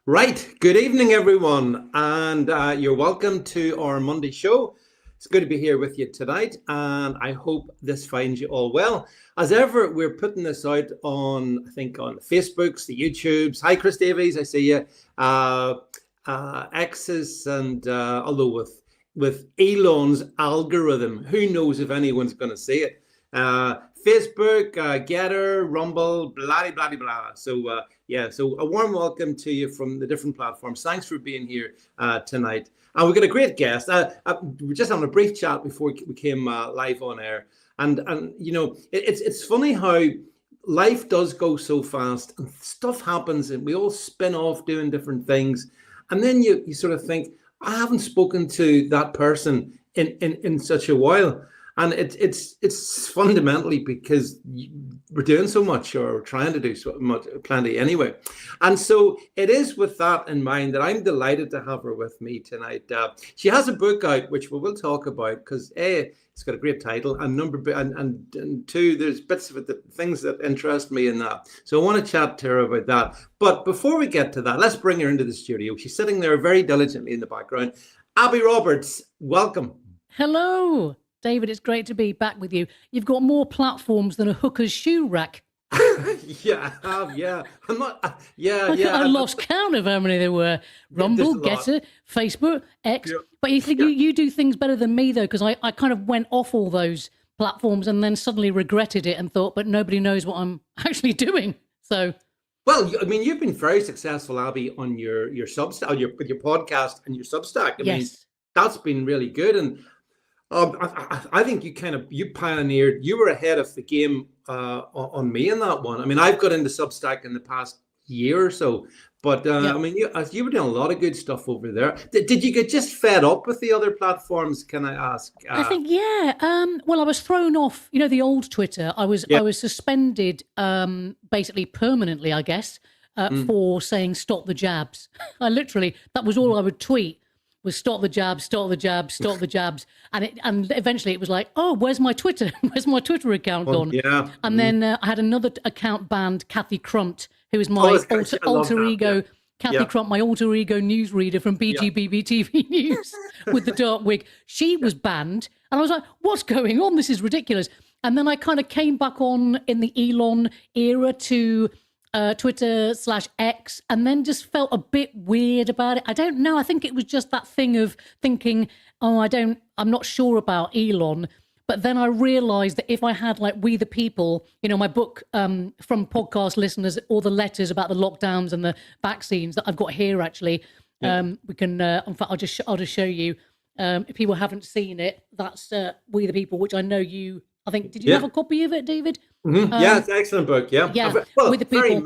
Right. Good evening, everyone, and you're welcome to our Monday show. It's good to be here with you tonight, and I hope this finds you all well. As ever, we're putting this out on, I think, on Facebooks, the YouTubes. Hi, Chris Davies, I see you. X's, and although with Elon's algorithm, who knows if anyone's going to see it? Facebook, Getter, Rumble, blah blah blah blah. So a warm welcome to you from the different platforms. Thanks for being here tonight. And we've got a great guest. We're just having a brief chat before we came live on air, and it's funny how life does go so fast and stuff happens, and we all spin off doing different things, and then you sort of think, I haven't spoken to that person in such a while. And it's fundamentally because we're doing so much, or trying to do so much, plenty anyway. And so it is with that in mind that I'm delighted to have her with me tonight. She has a book out, which we will talk about, because it's got a great title, and and two, there's bits of it, things that interest me in that. So I want to chat to her about that. But before we get to that, let's bring her into the studio. She's sitting there very diligently in the background. Abi Roberts, welcome. Hello. David, it's great to be back with you. You've got more platforms than a hooker's shoe rack. Yeah, I have, yeah. I'm not, yeah. I lost count of how many there were. Rumble, Getter, Facebook, X. Yeah. But you think you do things better than me, though, because I kind of went off all those platforms and then suddenly regretted it and thought, but nobody knows what I'm actually doing. So... Well, I mean, you've been very successful, Abi, on your Substack, with your podcast and your Substack. I mean, that's been really good. And I think you pioneered. You were ahead of the game on me in that one. I mean, I've got into Substack in the past year or so, but I mean, you were doing a lot of good stuff over there. Did you get just fed up with the other platforms? Can I ask? I think well, I was thrown off. You know, the old Twitter. I was suspended, basically permanently, I guess, for saying "stop the jabs." That was all I would tweet. Was stop the jabs, stop the jabs, stop the jabs. And eventually it was like, oh, where's my Twitter? Where's my Twitter account gone? Yeah. And then I had another account banned, Kathy Crumpet, who is my alter ego. Kathy Crumpet, my alter ego newsreader from BGBB TV News with the dark wig. She was banned. And I was like, what's going on? This is ridiculous. And then I kind of came back on in the Elon era to... Twitter/X, and then just felt a bit weird about it. I don't know. I think it was just that thing of thinking, I'm not sure about Elon. But then I realized that if I had like We the People, my book from podcast listeners, all the letters about the lockdowns and the vaccines that I've got here, actually, we can, in fact, I'll just show you. If people haven't seen it, that's We the People, which I know you, I think, did you have a copy of it, David? Mm-hmm. It's an excellent book. Yeah. Well, With the people.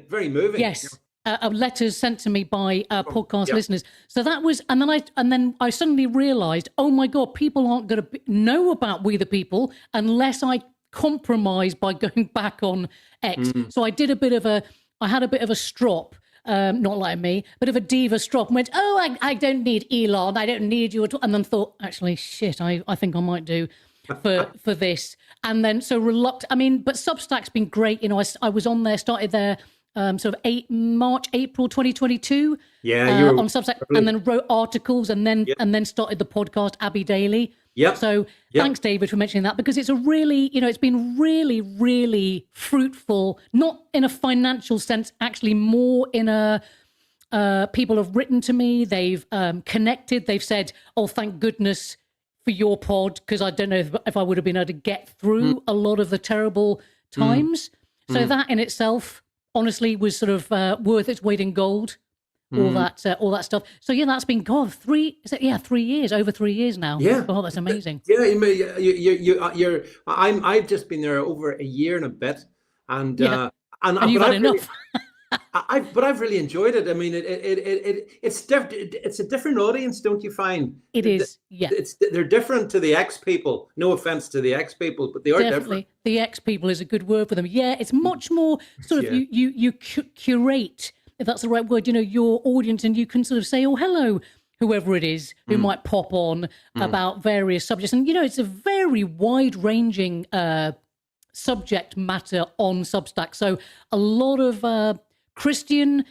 Very moving. Yes. Letters sent to me by podcast listeners. So that was, and then I suddenly realized, oh my God, people aren't going to know about We the People unless I compromise by going back on X. So I had a bit of a strop. Not like me, but of a diva strop, and went, I don't need Elon, I don't need you at all. And then thought, actually, shit, I think I might do for this. And then so reluctant. I mean, but Substack's been great. I was on there, started there sort of April 2022. Yeah, on Substack, and then wrote articles, and then started the podcast Abi Daily. Yeah. So thanks, David, for mentioning that, because it's a really, it's been really, really fruitful. Not in a financial sense, actually, more in a. People have written to me. They've connected. They've said, "Oh, thank goodness for your pod," because I don't know if I would have been able to get through a lot of the terrible times. So that in itself, honestly, was sort of worth its weight in gold. All that stuff. So that's been 3 years, over 3 years now. Yeah. Oh, that's amazing. Yeah, I've just been there over a year and a bit, and you've had enough. But I've really enjoyed it. I mean, it's different. It's a different audience, don't you find? It is. Yeah. They're different to the X people. No offense to the X people, but they are definitely different. The X people is a good word for them. Yeah, it's much more sort of you curate, if that's the right word, your audience, and you can sort of say, oh, hello, whoever it is who might pop on about various subjects. And, it's a very wide-ranging subject matter on Substack. So a lot of Christian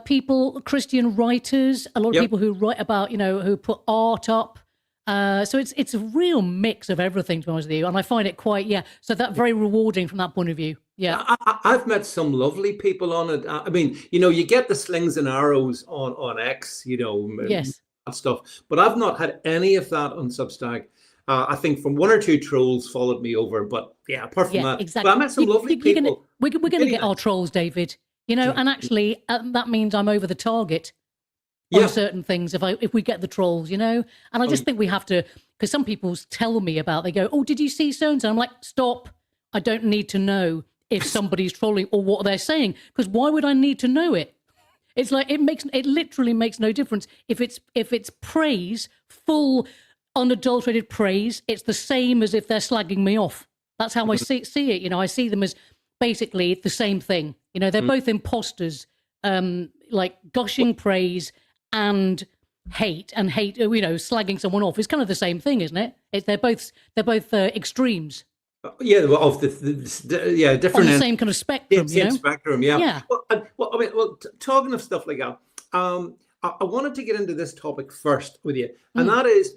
people, Christian writers, a lot of Yep. people who write about, who put art up. So it's a real mix of everything, to be honest with you. And I find it quite, so that very rewarding from that point of view. Yeah. I've met some lovely people on it. I mean, you get the slings and arrows on X, Yes. that stuff, but I've not had any of that on Substack. I think from one or two trolls followed me over, but apart from that, exactly. but I met some lovely people. We're going to get our trolls, David. And actually, that means I'm over the target on certain things if we get the trolls, And I just think we have to, because some people tell me they go, oh, did you see so-and-so? I'm like, stop. I don't need to know if somebody's trolling or what they're saying, because why would I need to know it? It's like it literally makes no difference. If it's praise, full, unadulterated praise, it's the same as if they're slagging me off. That's how I see it. I see them as basically the same thing. They're both imposters, like gushing praise and hate, slagging someone off is kind of the same thing, isn't it? They're both extremes. Well, of the different on the same kind of spectrum. Same spectrum, yeah. Well, talking of stuff like that, I wanted to get into this topic first with you, and that is,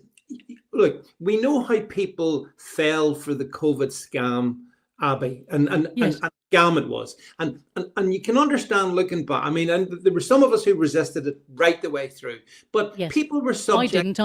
look, we know how people fell for the COVID scam, Abi, and scam it was, and you can understand looking back. I mean, and there were some of us who resisted it right the way through, but people were subject. I didn't.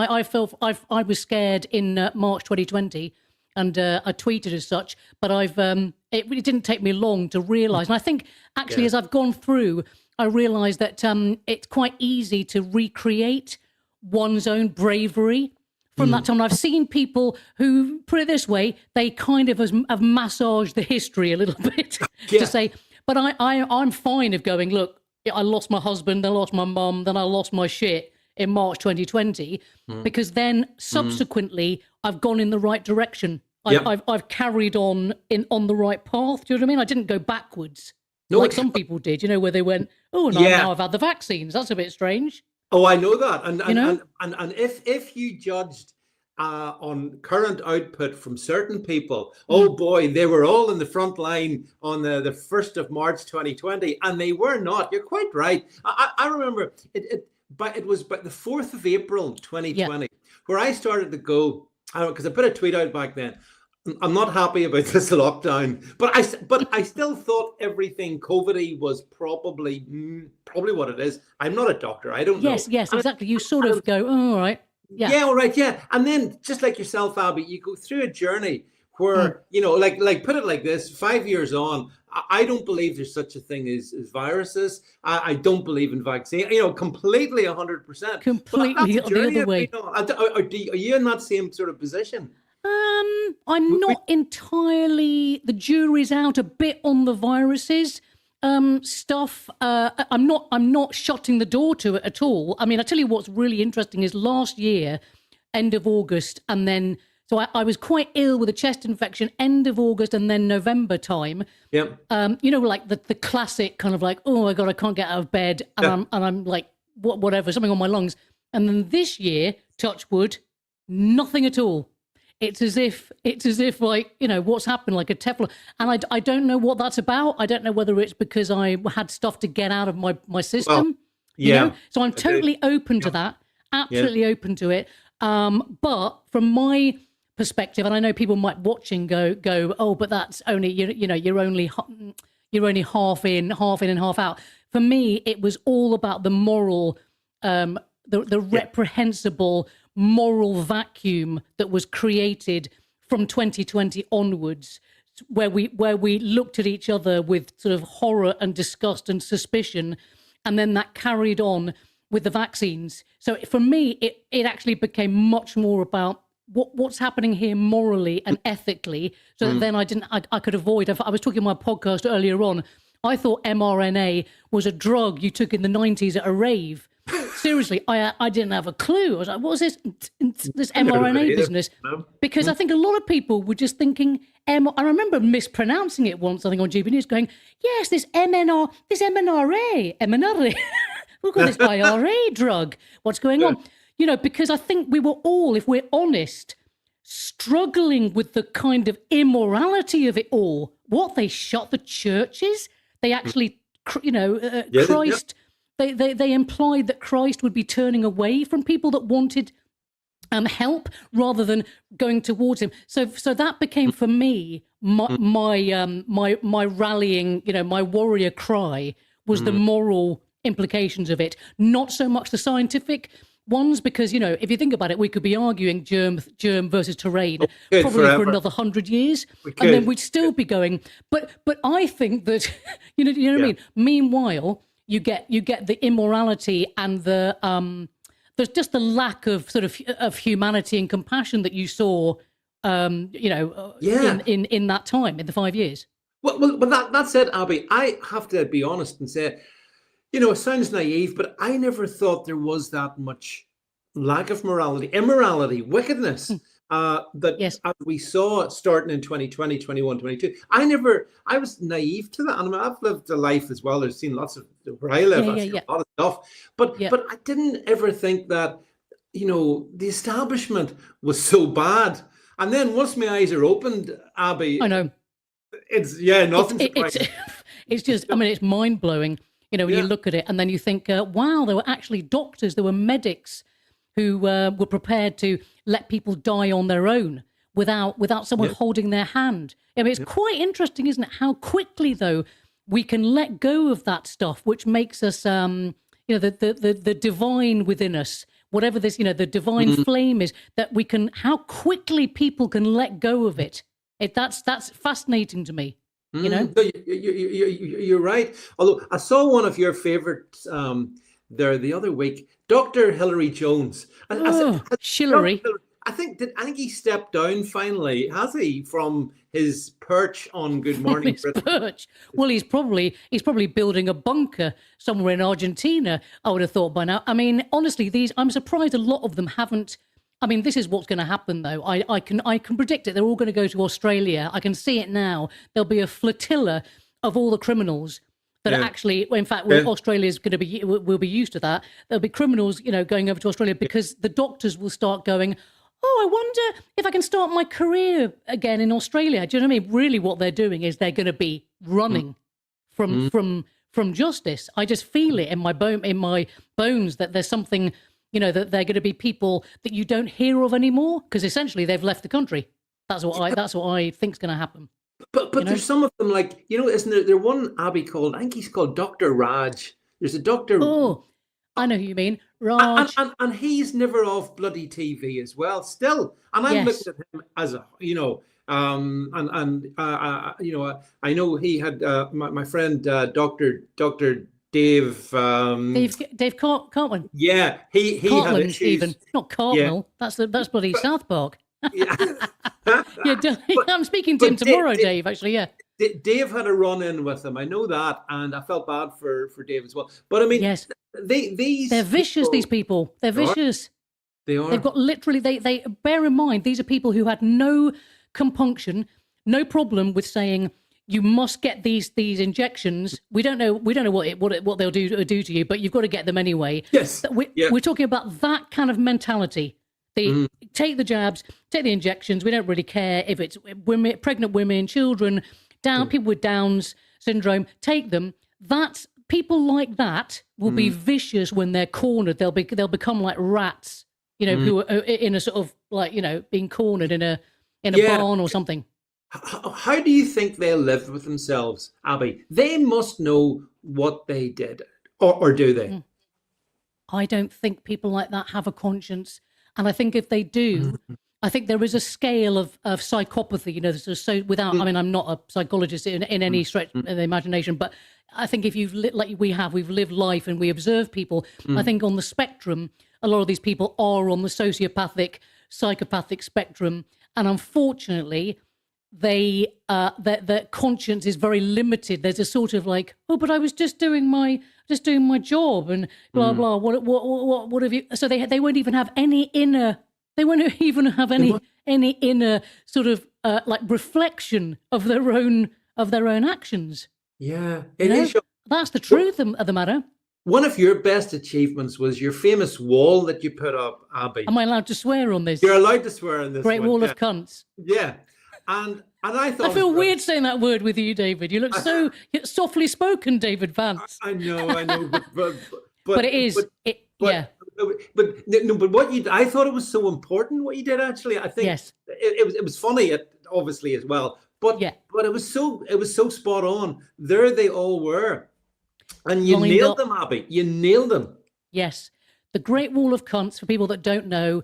I was scared in March 2020. And I tweeted as such, but it really didn't take me long to realise. And I think actually, as I've gone through, I realised that it's quite easy to recreate one's own bravery from that time. And I've seen people who, put it this way, they kind of have massaged the history a little bit to say, but I'm fine of going, look, I lost my husband, I lost my mum, then I lost my shit in March 2020, because then subsequently I've gone in the right direction. I've carried on the right path. Do you know what I mean? I didn't go backwards like some people did, where they went, oh, now I've had the vaccines. That's a bit strange. Oh, I know that. And if you judged on current output from certain people, oh boy, they were all in the front line on the 1st of March 2020, and they were not. You're quite right. I remember it was by the 4th of April 2020 where I started to go, because I put a tweet out back then, I'm not happy about this lockdown, but I still thought everything COVID-y was probably what it is. I'm not a doctor. I don't know. Yes, exactly. You sort of go, oh, all right. Yeah, all right, yeah. And then, just like yourself, Abby, you go through a journey where, like put it like this, 5 years on, I don't believe there's such a thing as viruses. I don't believe in vaccine, completely 100%. Completely the other way. Are you in that same sort of position? I'm not entirely, the jury's out a bit on the viruses stuff. I'm not shutting the door to it at all. I mean, I tell you what's really interesting is last year, end of August, and then so I was quite ill with a chest infection end of August and then November time. Yep. Like the classic kind of like, oh my God, I can't get out of bed, and I'm like whatever, something on my lungs. And then this year, touch wood, nothing at all. It's as if like, what's happened, like a Teflon. And I don't know what that's about. I don't know whether it's because I had stuff to get out of my system. Well, So I'm totally open to that. Absolutely open to it. But from my perspective, and I know people might watching go, oh, but that's only, you're only half in and half out. For me, it was all about the moral, the reprehensible moral vacuum that was created from 2020 onwards, where we looked at each other with sort of horror and disgust and suspicion, and then that carried on with the vaccines. So for me, it actually became much more about what's happening here morally and ethically, so that then I could avoid. I was talking on my podcast earlier on, I thought mRNA was a drug you took in the 90s at a rave. Seriously, I didn't have a clue. I was like, what's this mRNA business? No. Because I think a lot of people were just thinking, I remember mispronouncing it once, I think on GB News, going, yes, this mRNA, we've got this IRA drug. What's going on? Because I think we were all, if we're honest, struggling with the kind of immorality of it all. What, they shut the churches? They actually, Christ they implied that Christ would be turning away from people that wanted help rather than going towards him. So that became for me my rallying, my warrior cry was the moral implications of it, not so much the scientific ones, because if you think about it, we could be arguing germ versus terrain probably for another 100 years, and then we'd still be going. But I think that you know what I mean. Meanwhile, you get the immorality and there's just the lack of sort of humanity and compassion that you saw, in that time, in the 5 years. Well, that said, Abi, I have to be honest and say, it sounds naive, but I never thought there was that much lack of morality, immorality, wickedness that as we saw starting in 2020, 21, 22. I was naive to that. And I've lived a life as well. I've seen lots of where I live, I've seen a lot of stuff. But I didn't ever think that, the establishment was so bad. And then once my eyes are opened, Abi, I know. Nothing. It's just, it's mind blowing. When you look at it, and then you think, wow, there were actually doctors, there were medics who were prepared to let people die on their own without someone holding their hand. It's quite interesting, isn't it? How quickly, though, we can let go of that stuff, which makes us, the divine within us, whatever this, the divine flame is, that we can, how quickly people can let go of it. That's fascinating to me. You're right. Although I saw one of your favorites there the other week, Dr. Hilary Jones. Hillary. I think he stepped down finally, has he, from his perch on Good Morning Britain? Perch. Well, he's probably building a bunker somewhere in Argentina, I would have thought by now. Honestly, I'm surprised a lot of them haven't. This is what's going to happen, though. I can predict it. They're all going to go to Australia. I can see it now. There'll be a flotilla of all the criminals that are actually, in fact, Australia is going to be, will be used to that. There'll be criminals, going over to Australia because the doctors will start going, oh, I wonder if I can start my career again in Australia. Do you know what I mean? Really, what they're doing is they're going to be running from justice. I just feel it in my bones that there's something. That they're going to be people that you don't hear of anymore because essentially they've left the country. That's what I think's going to happen. But there's some of them like, isn't there one Abi called, I think he's called Dr. Raj. There's a doctor. Oh, I know who you mean. Raj. And he's never off bloody TV as well still. And I'm looking at him as a, I know he had my friend Dr. Dave Cartman. Yeah, he had issues. Even not Cartmel. Yeah. That's bloody South Park. Yeah, I'm speaking to him tomorrow, Dave. Actually, yeah. Dave had a run-in with him. I know that, and I felt bad for Dave as well. But yes, they're vicious. These people, they're vicious. They are. They've got literally. They bear in mind these are people who had no compunction, no problem with saying, you must get these injections. We don't know what they'll do to you, but you've got to get them anyway. Yes, we're talking about that kind of mentality. They take the jabs, take the injections. We don't really care if it's women, pregnant women, children, people with Down's syndrome. Take them. That's people like that will be vicious when they're cornered. They'll become like rats, who are in a sort of like being cornered in a barn or something. How do you think they lived with themselves, Abi? They must know what they did, or do they? I don't think people like that have a conscience. And I think if they do, I think there is a scale of psychopathy, so without, I'm not a psychologist in any stretch of the imagination, but I think if we've lived life and we observe people, I think on the spectrum, a lot of these people are on the sociopathic, psychopathic spectrum. And unfortunately, their conscience is very limited. There's a sort of like, oh, but I was just doing my job and blah blah. What have you? So they won't even have any inner. They won't even have any inner sort of like reflection of their own actions. Yeah, it is. That's the truth of the matter. One of your best achievements was your famous wall that you put up, Abi. Am I allowed to swear on this? You're allowed to swear on this. Great Wall of Cunts. Yeah. And And I thought I feel weird saying that word with you, David. You look so softly spoken, David Vance. I know, but it is. Yeah. But I thought it was so important what you did. Actually, I think Yes. it was funny, obviously as well. But it was so spot on. There they all were, and you nailed them, Abi. You nailed them. Yes, the Great Wall of Cunts, for people that don't know,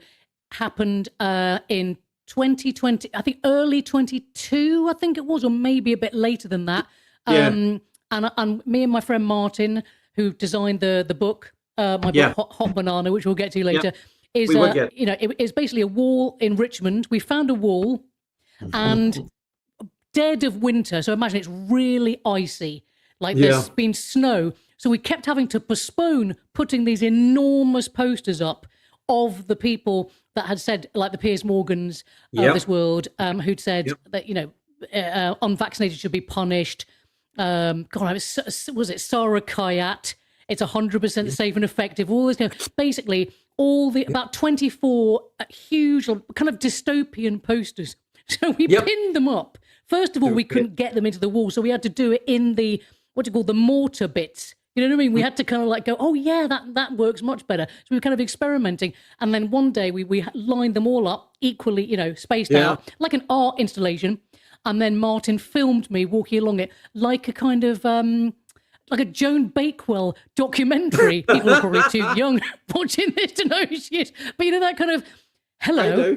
happened in 2020. I think early 22. I think it was, or maybe a bit later than that. And me and my friend Martin, who designed the book, my book Hot Banana, which we'll get to later, is it's basically a wall in Richmond. We found a wall, and dead of winter, so imagine it's really icy, like there's been snow, so we kept having to postpone putting these enormous posters up of the people that had said, like the Piers Morgans of this world, who'd said that unvaccinated should be punished. God, was it Sarah Kayat? It's 100% safe and effective. All this basically all the about 24 huge kind of dystopian posters. So we pinned them up. First of all, we couldn't get them into the wall, so we had to do it in the the mortar bits. You know what I mean? We had to kind of like go, oh yeah, that works much better. So we were kind of experimenting, and then one day we lined them all up equally, spaced out like an art installation. And then Martin filmed me walking along it like a kind of like a Joan Bakewell documentary. People are probably too young watching this to know who she is, but that kind of. Hello.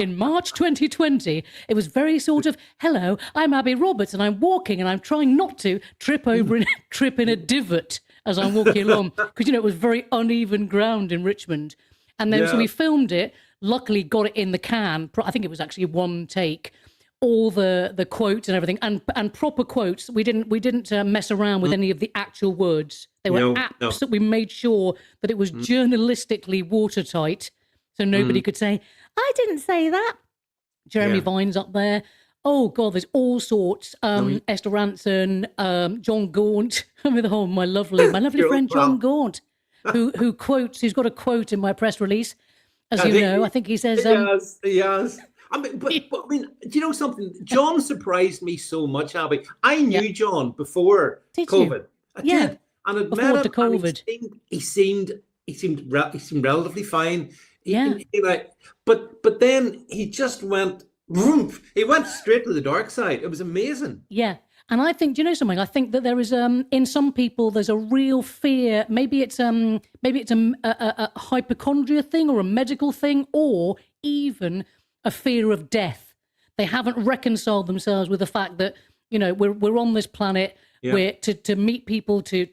In March 2020, it was very sort of, hello, I'm Abi Roberts and I'm walking and I'm trying not to trip over and trip in a divot as I'm walking along. Because, it was very uneven ground in Richmond. And then so we filmed it, luckily got it in the can. I think it was actually one take, all the quotes and everything, and proper quotes. We didn't mess around with any of the actual words. They were absolutely, we made sure that it was journalistically watertight. So nobody could say, I didn't say that. Jeremy Vine's up there. Oh, God, there's all sorts. Esther Ranson, John Gaunt. My lovely friend John Gaunt, who's got a quote in my press release. As you know, I think he says... He has. I mean, but do you know something? John surprised me so much, Abi. I knew John before COVID. I did. And I'd met him, COVID. And he seemed relatively fine. But then he just went, he went straight to the dark side. It was amazing. Yeah. And I think, do you know something? I think that there is, in some people, there's a real fear. Maybe it's a hypochondria thing or a medical thing, or even a fear of death. They haven't reconciled themselves with the fact that, we're on this planet, we're to meet people, to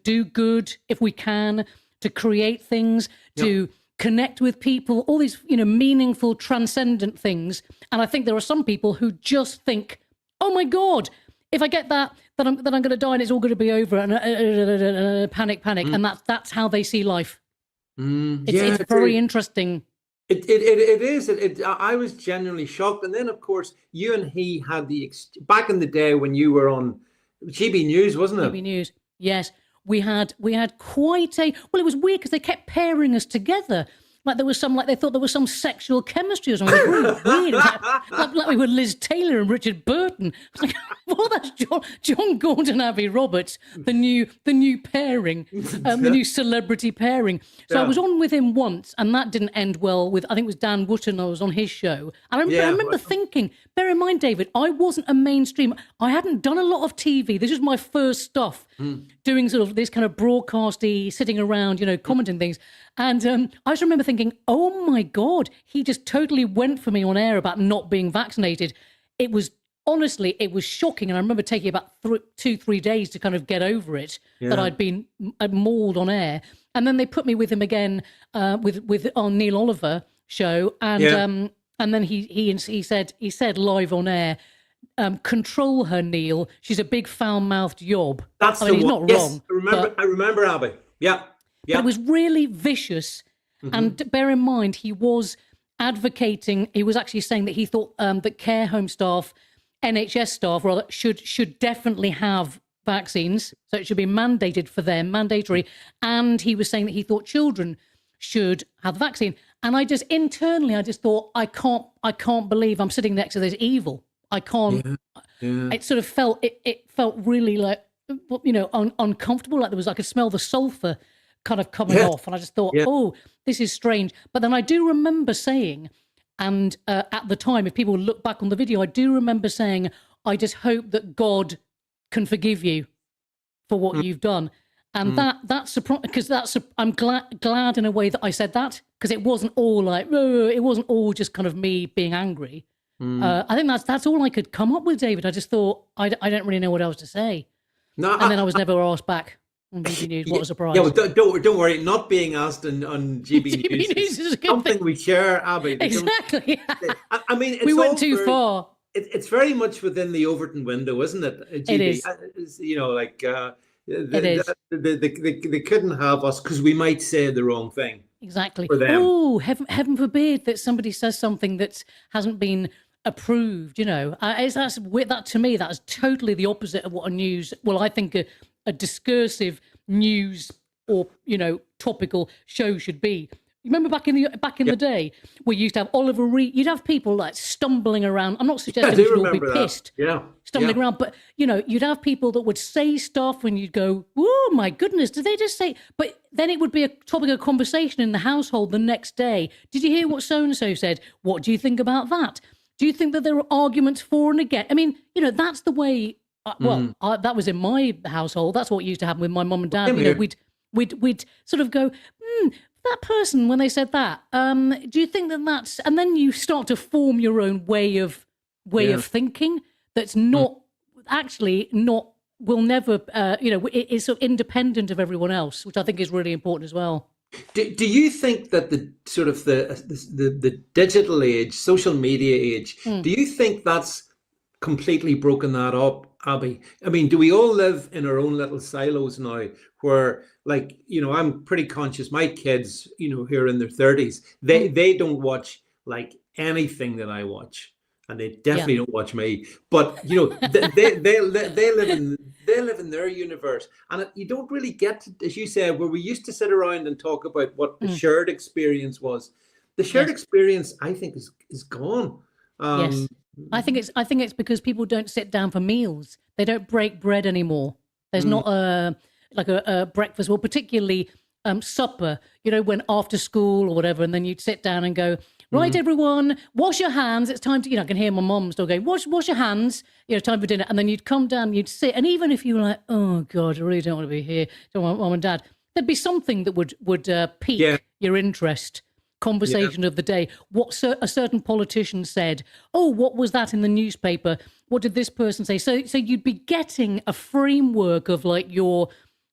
do good if we can, to create things, to connect with people, all these, meaningful, transcendent things. And I think there are some people who just think, oh my God, if I get that, then I'm going to die and it's all going to be over, and panic. And that's how they see life. It's very interesting. It is. I was genuinely shocked. And then, of course, you and he had back in the day when you were on GB News, wasn't it? GB News, yes. We had quite a, well, it was weird because they kept pairing us together. Like there was some, like they thought there was some sexual chemistry or something. It was really weird. Like we were Liz Taylor and Richard Burton. I was like, well, that's John Gaunt and Abi Roberts, the new pairing, the new celebrity pairing. So I was on with him once, and that didn't end well. With I think it was Dan Wootton. I was on his show, and I remember thinking, bear in mind, David, I wasn't a mainstream. I hadn't done a lot of TV. This was my first stuff, doing sort of this kind of broadcasty, sitting around, commenting things. And I just remember thinking, oh my God, he just totally went for me on air about not being vaccinated. It was, honestly, it was shocking. And I remember taking about 2-3 days to kind of get over it, that I'd been mauled on air. And then they put me with him again with on Neil Oliver show. And then he said live on air, control her, Neil. She's a big foul-mouthed yob. That's he's not wrong. I remember Abi. Yeah. But it was really vicious. And bear in mind, he was advocating, he was actually saying that he thought that care home staff, NHS staff rather, should definitely have vaccines. So it should be mandated for them, mandatory. And he was saying that he thought children should have the vaccine. And I just internally, I just thought, I can't believe I'm sitting next to this evil. I can't. It sort of felt, it felt really like, uncomfortable. Like I could smell the sulfur kind of coming off. And I just thought, oh, this is strange. But then I do remember saying, and at the time, if people look back on the video, I do remember saying, I just hope that God can forgive you for what you've done. And that's surprising, because I'm glad in a way that I said that, because it wasn't all like, it wasn't all just kind of me being angry. I think that's all I could come up with, David. I just thought, I don't really know what else to say. No, and then I was never asked back on GB News. What a surprise. Yeah, well, don't worry. Not being asked on GB News is something we share, Abi. Exactly. I mean, we went too far. It's very much within the Overton window, isn't it? GB? It is. It is. They couldn't have us because we might say the wrong thing. Exactly. Oh, heaven forbid that somebody says something that hasn't been approved. That to me, that's totally the opposite of what a news. Well, I think a discursive news or topical show should be. You remember back in the day, we used to have Oliver Reed. You'd have people like stumbling around. I'm not suggesting we should all be pissed, stumbling around, but you'd have people that would say stuff, and you'd go, "Oh my goodness, did they just say?" But then it would be a topic of conversation in the household the next day. Did you hear what so and so said? What do you think about that? Do you think that there are arguments for and against? I mean, that's the way. That was in my household. That's what used to happen with my mum and dad. We'd sort of go, that person, when they said that, do you think that that's, and then you start to form your own way of thinking that's not will never, it's sort of independent of everyone else, which I think is really important as well. Do you think that the sort of the digital age, social media age, do you think that's completely broken that up, Abi? I mean, do we all live in our own little silos now where, like, I'm pretty conscious, my kids, who are in their 30s, they don't watch like anything that I watch, and they definitely don't watch me, but they live in their universe, and you don't really get to, as you said, where we used to sit around and talk about what the shared experience was. The shared experience, I think, is gone. Yes. I think it's because people don't sit down for meals. They don't break bread anymore. There's not a breakfast, well, particularly supper, when after school or whatever, and then you'd sit down and go, right, everyone, wash your hands. It's time to, I can hear my mom still going, wash your hands, time for dinner. And then you'd come down, you'd sit. And even if you were like, oh God, I really don't want to be here, don't want mom and dad, there'd be something that would pique your interest. Conversation of the day, what a certain politician said. Oh, what was that in the newspaper? What did this person say? So you'd be getting a framework of like your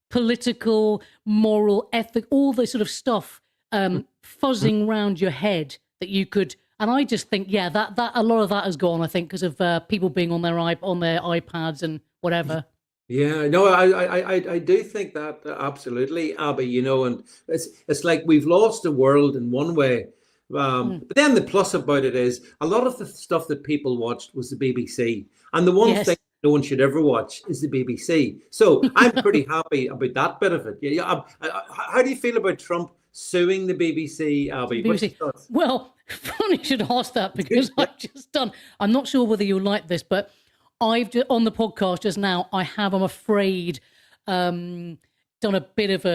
political, moral, ethic, all this sort of stuff fuzzing around your head that you could. And I just think, that a lot of that has gone. I think because of people being on their iPads and whatever. Yeah, no, I do think that absolutely, Abi. And it's like we've lost the world in one way, but then the plus about it is a lot of the stuff that people watched was the BBC, and the one thing no one should ever watch is the BBC. So I'm pretty happy about that bit of it. Yeah. How do you feel about Trump suing the BBC, Abi? BBC. Well, funny you should ask that, because I'm not sure whether you'll like this, but I've on the podcast just now, I'm afraid, done a bit of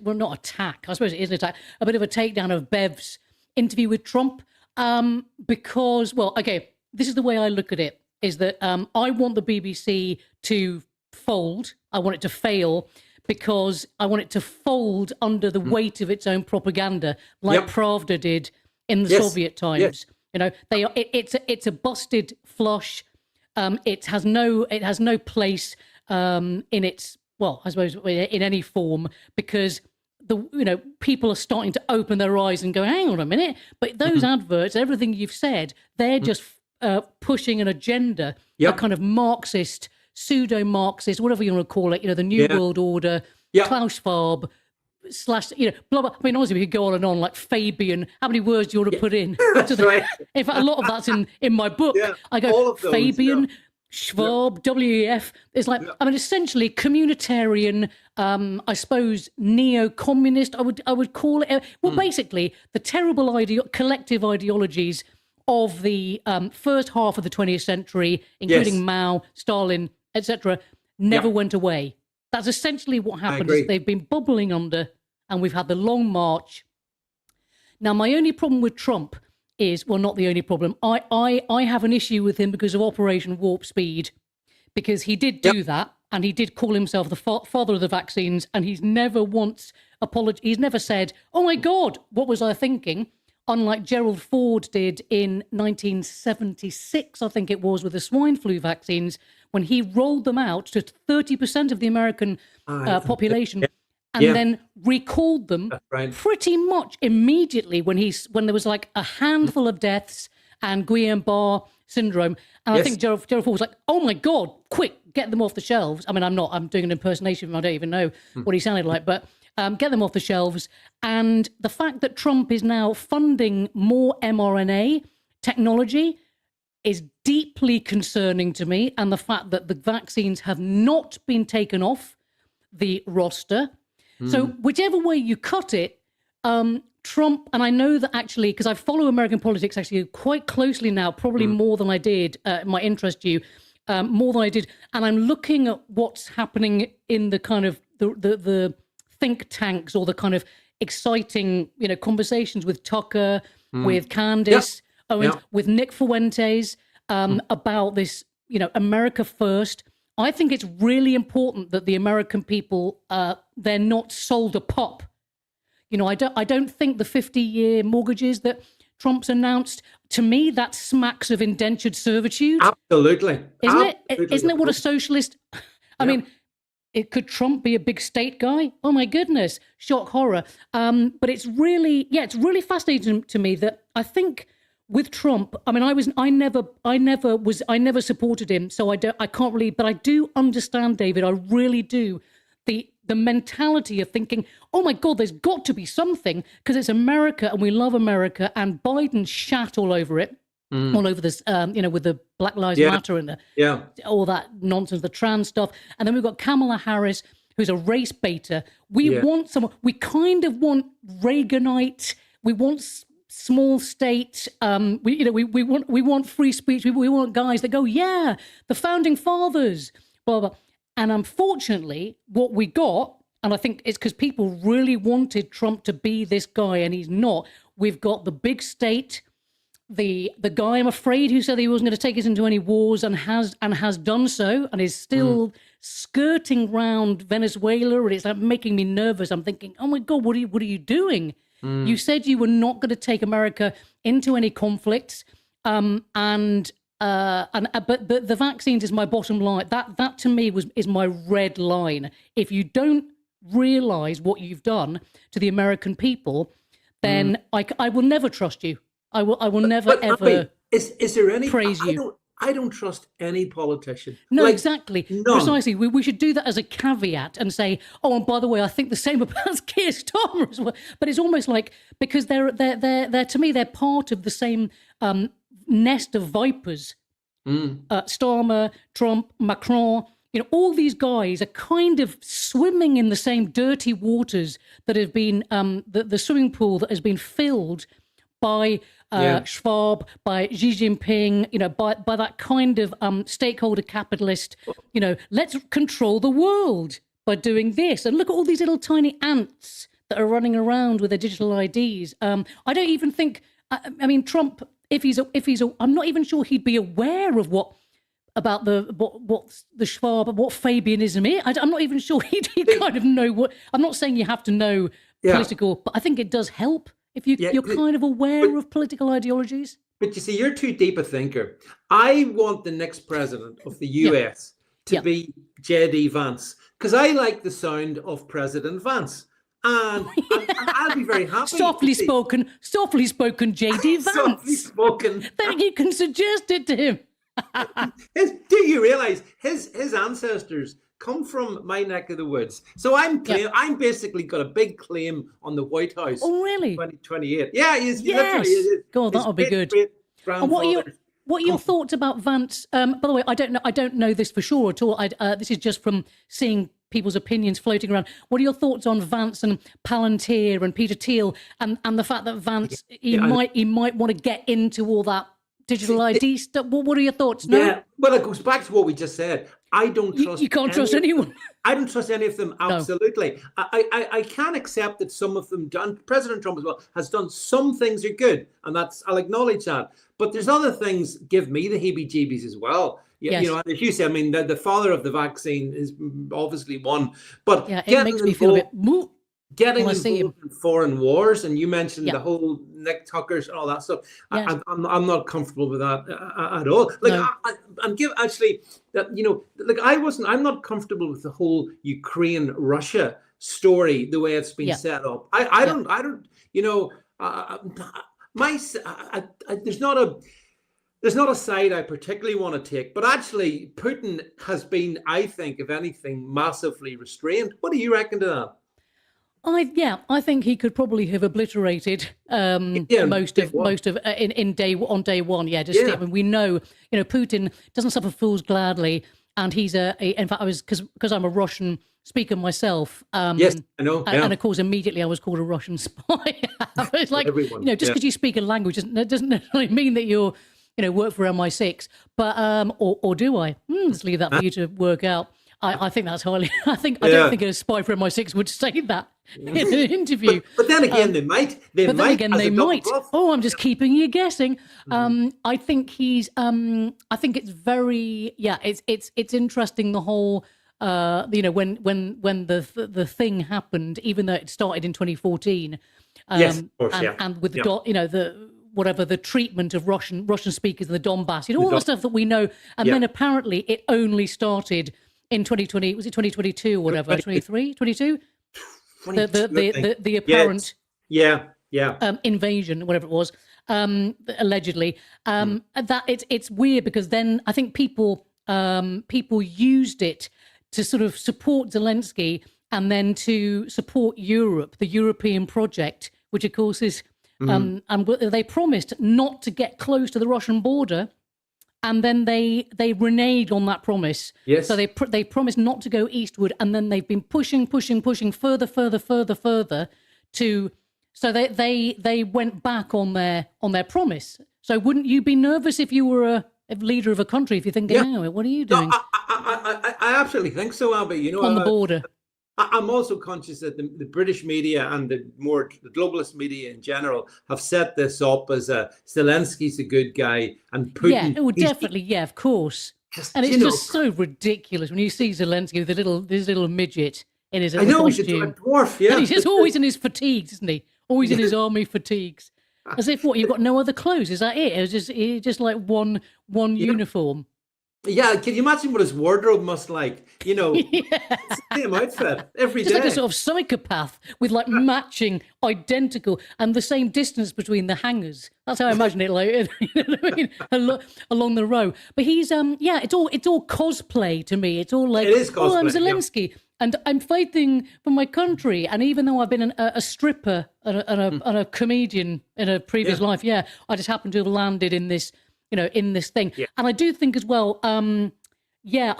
not attack. I suppose it is an attack. A bit of a takedown of Bev's interview with Trump, because, well, okay, this is the way I look at it: is that I want the BBC to fold. I want it to fail, because I want it to fold under the weight of its own propaganda, like Pravda did in the Soviet times. Yes. It's a busted flush. It has no place in its, well, I suppose in any form, because people are starting to open their eyes and go, hang on a minute, but those adverts, everything you've said, they're just pushing an agenda, a kind of Marxist, pseudo-Marxist, whatever you want to call it, the New World Order, Klaus Schwab, blah, blah. I mean, honestly, we could go on and on, like Fabian. How many words do you want to put in? That's right. In fact, a lot of that's in my book. I go, Fabian, Schwab, WEF. It's like, I mean, essentially communitarian, I suppose, neo-communist, I would call it. Well, basically, the terrible collective ideologies of the first half of the 20th century, including Mao, Stalin, etc., never went away. That's essentially what happened. Is they've been bubbling under, and we've had the long march. Now, my only problem with Trump is, well, not the only problem. I have an issue with him because of Operation Warp Speed, because he did do that, and he did call himself the father of the vaccines, and he's never once apologized. He's never said, "Oh my God, what was I thinking?" Unlike Gerald Ford did in 1976, I think it was, with the swine flu vaccines, when he rolled them out to 30% of the American population. And then recalled them pretty much immediately when there was like a handful of deaths and Guillain-Barré syndrome. And I think Gerald Ford was like, "Oh my God, quick, get them off the shelves." I mean, I'm doing an impersonation of him. I don't even know what he sounded like, but get them off the shelves. And the fact that Trump is now funding more mRNA technology is deeply concerning to me. And the fact that the vaccines have not been taken off the roster. So whichever way you cut it, Trump, and I know that actually, because I follow American politics actually quite closely now, probably more than I did, it might interest you, more than I did. And I'm looking at what's happening in the kind of the think tanks, or the kind of exciting, conversations with Tucker, with Candace Owens, with Nick Fuentes, about this, America first. I think it's really important that the American people, they're not sold a pop. I don't think the 50-year mortgages that Trump's announced, to me, that smacks of indentured servitude. Absolutely. Isn't it what a socialist... I mean, could Trump be a big state guy? Oh my goodness, shock horror. But it's really fascinating to me that I think with Trump, I mean, I never supported him, so I can't really, but I do understand, David, I really do, the mentality of thinking, oh my God, there's got to be something, because it's America and we love America, and Biden shat all over it, all over this, with the Black Lives Matter and all that nonsense, the trans stuff. And then we've got Kamala Harris, who's a race baiter. We want someone, we kind of want Reaganite, we want small state, we want free speech. We want guys that go, yeah, the founding fathers, blah, blah. And unfortunately, what we got, and I think it's because people really wanted Trump to be this guy, and he's not. We've got the big state, the guy, I'm afraid, who said he wasn't going to take us into any wars, and has done so, and is still skirting round Venezuela, and it's like making me nervous. I'm thinking, oh my God, what are you doing? You said you were not going to take America into any conflicts, but the vaccines is my bottom line. That to me is my red line. If you don't realize what you've done to the American people, then I will never trust you. I will never ever. Is there any praise you? I don't trust any politician. No, exactly. None. Precisely. We should do that as a caveat and say, oh, and by the way, I think the same about Keir Starmer as well. But it's almost like, because they're to me, they're part of the same nest of vipers. Starmer, Trump, Macron, all these guys are kind of swimming in the same dirty waters that have been the swimming pool that has been filled by Schwab, by Xi Jinping, by that kind of stakeholder capitalist, let's control the world by doing this. And look at all these little tiny ants that are running around with their digital IDs. I don't even think, I mean, Trump, if he's I'm not even sure he'd be aware of what the Schwab, what Fabianism is. I'm not even sure he'd kind of know what. I'm not saying you have to know political, but I think it does help if you're kind of aware of political ideologies. But you see, you're too deep a thinker. I want the next president of the US to be J.D. Vance, because I like the sound of President Vance. And I'll be very happy. Softly spoken, J.D. Vance. Softly spoken. Then you can suggest it to him. Do you realize his ancestors come from my neck of the woods? So I'm basically got a big claim on the White House. Oh, really? 2028. Yeah, he's yes. literally. God, that'll be good. And what What are your thoughts about Vance? By the way, I don't know this for sure at all. This is just from seeing people's opinions floating around. What are your thoughts on Vance and Palantir and Peter Thiel and the fact that Vance he might want to get into all that digital ID stuff? What are your thoughts? No? Yeah, well, it goes back to what we just said. I don't trust. You can't trust anyone. I don't trust any of them. Absolutely. No. I can accept that some of them done. President Trump as well has done some things are good, and I'll acknowledge that. But there's other things give me the heebie-jeebies as well. Yes. You know, as you said, I mean, the father of the vaccine is obviously one. But it makes me feel a bit. Getting involved in foreign wars, and you mentioned the whole Nick Tuckers and all that stuff. Yes. I'm not comfortable with that at all. Like no. I'm not comfortable with the whole Ukraine-Russia story the way it's been set up. I don't. You know, there's not a side I particularly want to take, but actually Putin has been, I think, if anything, massively restrained. What do you reckon to that? I think he could probably have obliterated most of on day one. Yeah, I mean, we know, Putin doesn't suffer fools gladly, and he's in fact, I was because I'm a Russian speaker myself. Yes, I know. Yeah. And of course, immediately I was called a Russian spy. It's like everyone, just because you speak a language doesn't necessarily mean that you're work for MI6. But or do I? Let's leave that for you to work out. I think that's highly. I don't think a spy for MI6 would say that in an interview. But then again, they might. They might. Oh, I'm just keeping you guessing. I think he's. I think it's very. Yeah, it's interesting. The whole. When the thing happened, even though it started in 2014. Yes, of course, and with the treatment of Russian speakers in the Donbass, all the stuff that we know, and then apparently it only started in 2020. Was it 2022 or whatever? 23, 22? The apparent invasion, whatever it was, allegedly. That it's weird because then I think people used it to sort of support Zelensky and then to support Europe, the European project, which of course is. And they promised not to get close to the Russian border, and then they reneged on that promise. Yes. So they promised not to go eastward, and then they've been pushing further to. So they went back on their promise. So wouldn't you be nervous if you were a leader of a country if you're thinking, what are you doing? No, I absolutely think so, Abi. On the border. I'm also conscious that the British media and the globalist media in general have set this up as Zelensky's a good guy and Putin. Yeah, definitely. Of course. And it's just so ridiculous when you see Zelensky with this little midget in his costume. He's a dwarf. Yeah, and he's just always in his fatigues, isn't he? Always in his army fatigues, as if you've got no other clothes. Is that it? It was just like one uniform. Yeah, can you imagine what his wardrobe must like? It's the same outfit every day. Just like a sort of psychopath with like matching, identical, and the same distance between the hangers. That's how I imagine it, like along the row. But he's it's all cosplay to me. It's all like, it is cosplay, I'm Zelensky and I'm fighting for my country. And even though I've been a stripper and a comedian in a previous life, I just happen to have landed in this. In this thing. Yeah. And I do think as well, I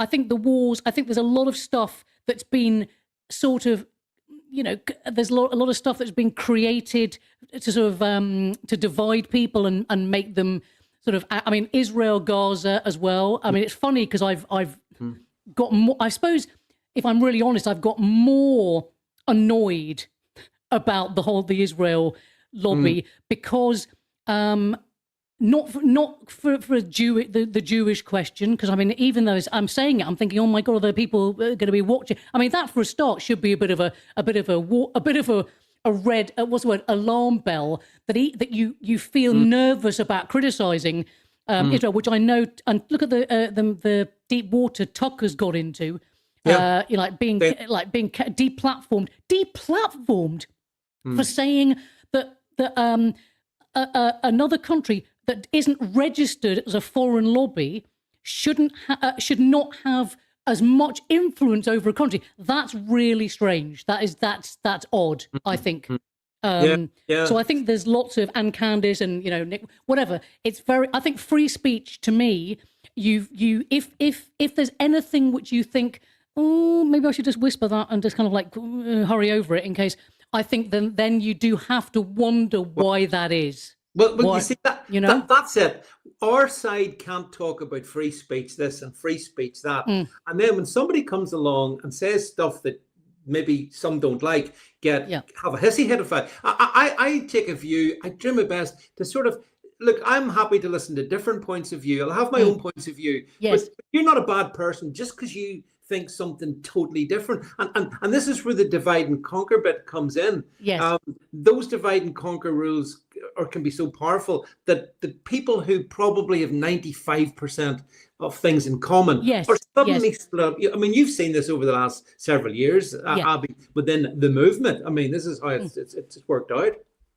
think the wars, I think there's a lot of stuff that's been sort of, there's a lot of stuff that's been created to sort of, to divide people and make them sort of, I mean, Israel, Gaza as well. I mean, it's funny because I've got more, I suppose, if I'm really honest, I've got more annoyed about the Israel lobby because, not for the Jewish question, because I mean, even though I'm saying it, I'm thinking, oh my God, are there people going to be watching? I mean, that for a start should be a bit of a red alarm bell that you feel nervous about criticizing Israel, which I know. And look at the deep water Tucker's got into, being deplatformed for saying that another country that isn't registered as a foreign lobby should not have as much influence over a country. That's really strange. That's odd, I think. So I think there's lots of, and Candice and, Nick, whatever. It's I think free speech to me, if there's anything which you think, oh, maybe I should just whisper that and just kind of like hurry over it in case, I think then you do have to wonder why that is. Well, you see that's it. Our side can't talk about free speech this and free speech that, and then when somebody comes along and says stuff that maybe some don't like, have a hissy fit about. I take a view. I do my best to sort of look. I'm happy to listen to different points of view. I'll have my own points of view. Yes, but you're not a bad person just because you think something totally different, and this is where the divide and conquer bit comes in. Yes, those divide and conquer rules can be so powerful that the people who probably have 95% of things in common are suddenly split up. I mean, you've seen this over the last several years, Abi, within the movement. I mean, this is how it's worked out.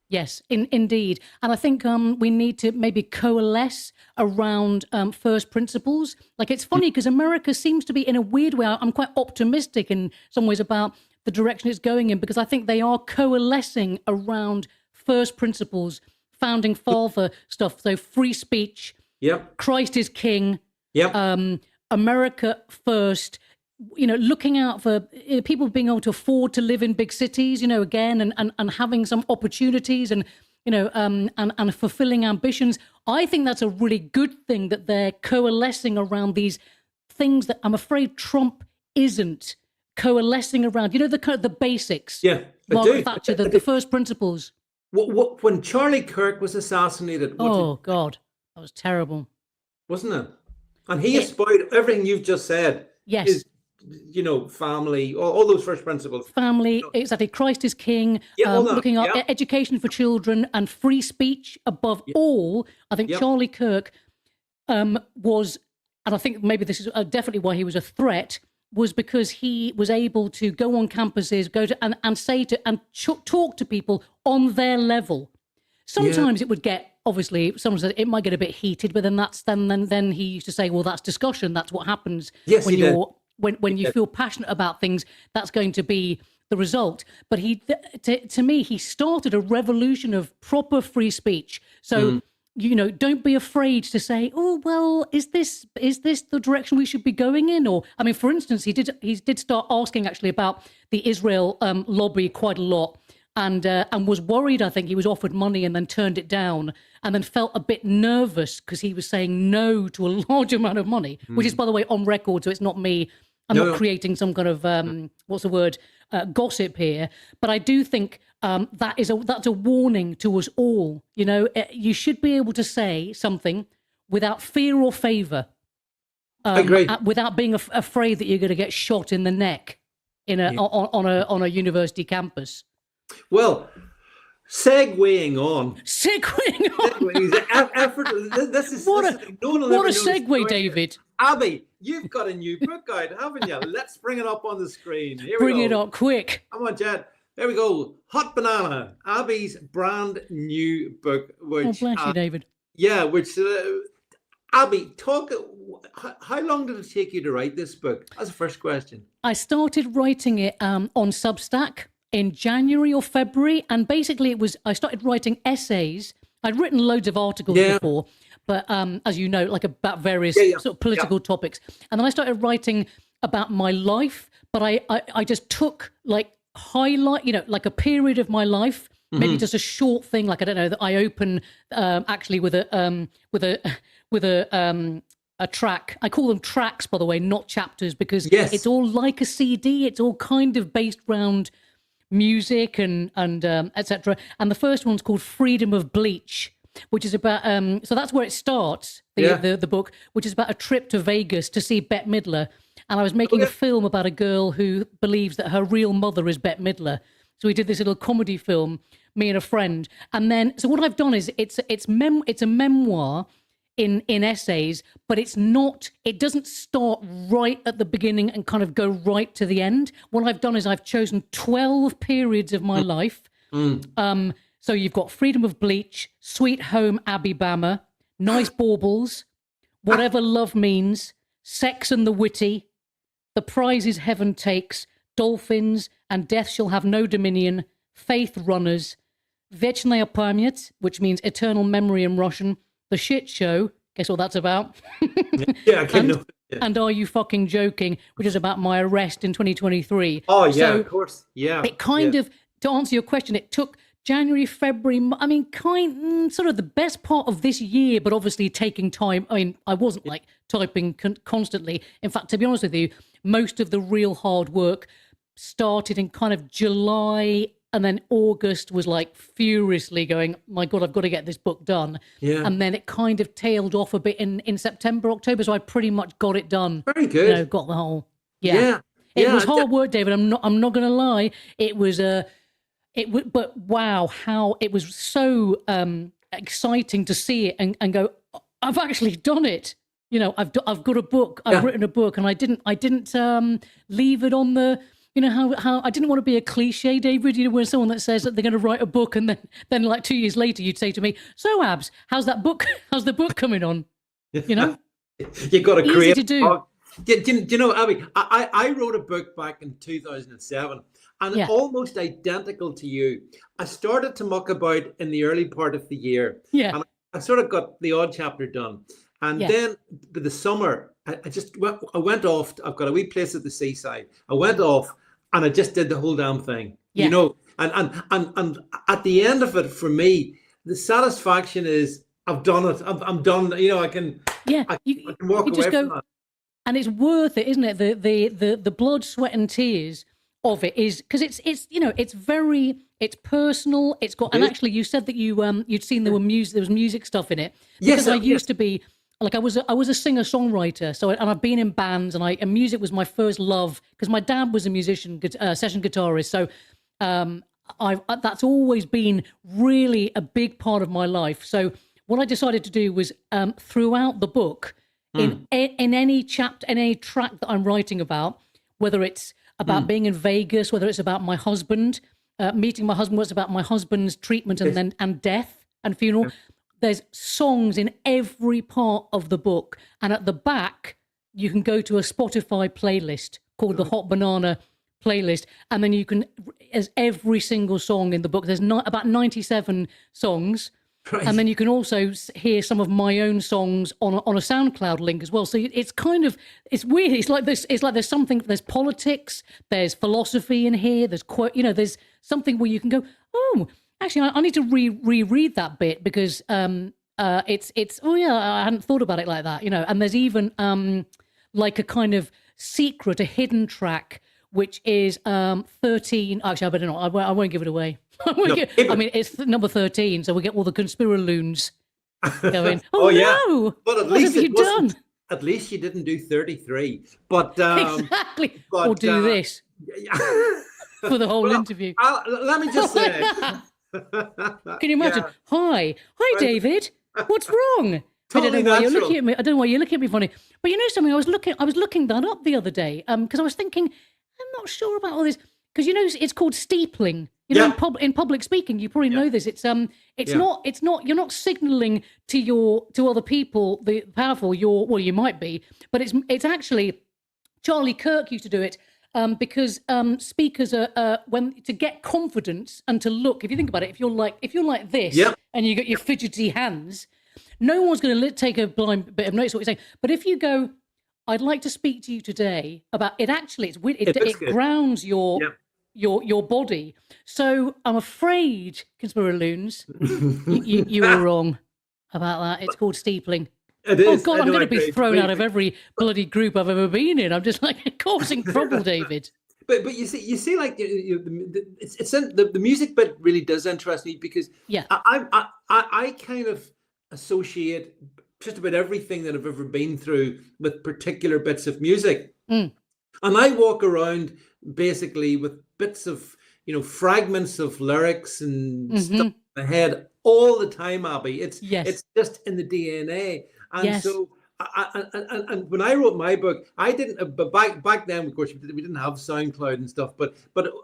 Yes, indeed. And I think we need to maybe coalesce around first principles. Like, it's funny because America seems to be, in a weird way, I'm quite optimistic in some ways about the direction it's going in, because I think they are coalescing around first principles, founding father stuff. So free speech, Christ is king, America first, looking out for people being able to afford to live in big cities, again, and having some opportunities and fulfilling ambitions. I think that's a really good thing that they're coalescing around these things that I'm afraid Trump isn't coalescing around. The basics. Yeah, Margaret Thatcher, the first principles. When Charlie Kirk was assassinated, God, that was terrible, wasn't it? And he spoiled everything you've just said. Yes. Family, all those first principles. Family, exactly. Christ is king, looking at education for children and free speech above all. I think Charlie Kirk was, and I think maybe this is definitely why he was a threat, was because he was able to go on campuses, and say to, and talk to people on their level. Sometimes it would get, obviously, someone said it might get a bit heated, but then he used to say, well, that's discussion. That's what happens when you feel passionate about things. That's going to be the result. But to me, he started a revolution of proper free speech. So, don't be afraid to say, oh, well, is this the direction we should be going in? Or, I mean, for instance, he did start asking actually about the Israel lobby quite a lot. And was worried. I think he was offered money and then turned it down, and then felt a bit nervous because he was saying no to a large amount of money, which is, by the way, on record. So it's not me. I'm not creating some kind of gossip here. But I do think that's a warning to us all. You should be able to say something without fear or favor. I agree. Without being afraid that you're going to get shot in the neck on a university campus. Well, segueing on. Effort. This is what a segue, David. Abi, you've got a new book out, haven't you? Let's bring it up on the screen. Bring it up quick. Come on, Jed. There we go. Hot Banana, Abi's brand new book. Which, bless you, David. Yeah, which Abi, how long did it take you to write this book? That's the first question. I started writing it on Substack in January or February, and basically I started writing essays. I'd written loads of articles before, but as you know, like about various sort of political topics. And then I started writing about my life, but I just took like highlight, like a period of my life, maybe just a short thing. Like, I don't know, that I open actually with a track. I call them tracks, by the way, not chapters, because it's all like a CD. It's all kind of based around music and etc. And the first one's called Freedom of Bleach, which is about so that's where it starts, the book, which is about a trip to Vegas to see Bette Midler. And I was making a film about a girl who believes that her real mother is Bette Midler. So we did this little comedy film, me and a friend. And then, so what I've done is it's a memoir in essays, but it doesn't start right at the beginning and kind of go right to the end. What I've done is I've chosen 12 periods of my life. So you've got Freedom of Bleach, Sweet Home Abibama, Nice Baubles, Whatever Love Means, Sex and the Witty, The Prizes Heaven Takes, Dolphins, and Death Shall Have No Dominion, Faith Runners, Вечная память, which means eternal memory in Russian. The Shit Show, guess what that's about? Yeah, I can know. And Are You Fucking Joking, which is about my arrest in 2023. Oh, yeah, so of course. Yeah. It kind of, to answer your question, it took January, February, I mean, sort of the best part of this year, but obviously taking time. I mean, I wasn't like typing constantly. In fact, to be honest with you, most of the real hard work started in kind of July, and then August was like furiously going, my God, I've got to get this book done. Yeah. And then it kind of tailed off a bit in September, October. So I pretty much got it done. Very good. You know, got the whole, It was hard work, David. I'm not going to lie. It was but wow, how it was so exciting to see it and go, I've actually done it. You know, I've got a book. I've written a book, and I didn't leave it on the. You know how I didn't want to be a cliche, David. You know, when someone that says that they're going to write a book, and then like 2 years later, you'd say to me, "So, Abs, how's that book? How's the book coming on?" You know, you got to create. Easy to do. Do you know, Abby? I wrote a book back in 2007, and almost identical to you. I started to muck about in the early part of the year. Yeah, and I sort of got the odd chapter done, and then the summer, I went off. I've got a wee place at the seaside. I went off. And I just did the whole damn thing, you know, and at the end of it, for me, the satisfaction is I've done it. I'm done. You know, I can walk away from that. And it's worth it, isn't it? The blood, sweat, and tears of it is because it's you know it's personal. It's got and actually you said that you'd seen there was music stuff in it because I used to be. Like I was a singer-songwriter, and I've been in bands, and music was my first love because my dad was a musician, session guitarist. So that's always been really a big part of my life. So what I decided to do was throughout the book, in any chapter, in any track that I'm writing about, whether it's about being in Vegas, whether it's about my husband, meeting my husband, whether it's about my husband's treatment and death and funeral. There's songs in every part of the book. And at the back, you can go to a Spotify playlist called the Hot Banana playlist. And then you can, as every single song in the book, there's about 97 songs. Right. And then you can also hear some of my own songs on a SoundCloud link as well. So it's kind of, it's weird. It's like there's something, there's politics, there's philosophy in here. There's there's something where you can go, oh, actually, I need to reread that bit because it's I hadn't thought about it like that, you know. And there's even like a kind of secret, a hidden track, which is 13. Actually, I better not. I won't give it away. I mean, it's number 13, so we get all the conspiraloons going. Oh no! But at least you done? At least you didn't do 33. But exactly. Or do this for the whole interview. Let me just say. Can you imagine? Hi, David. What's wrong? Totally I don't know why you're looking at me. I don't know why you're looking at me funny. But you know something? I was looking that up the other day because I was thinking I'm not sure about all this because you know it's called steepling. You know, in public speaking, you probably know this. It's not. You're not signaling to other people, the powerful. You might be, but it's actually Charlie Kirk used to do it. Because speakers are when to get confidence and to look. If you think about it, if you're like this and you got your fidgety hands, no one's going to take a blind bit of notice what you're saying. But if you go, I'd like to speak to you today about it. Actually, it grounds your body. So I'm afraid, conspiraloons, you were wrong about that. It's called steepling. It is. Oh God, I'm going to be thrown out of every bloody group I've ever been in. I'm just like causing trouble, David. But you see, like it's the music bit really does interest me because I kind of associate just about everything that I've ever been through with particular bits of music, and I walk around basically with bits of fragments of lyrics and stuff in my head all the time, Abby. It's just in the DNA. And so, and when I wrote my book, I didn't. But back then, of course, we didn't have SoundCloud and stuff. But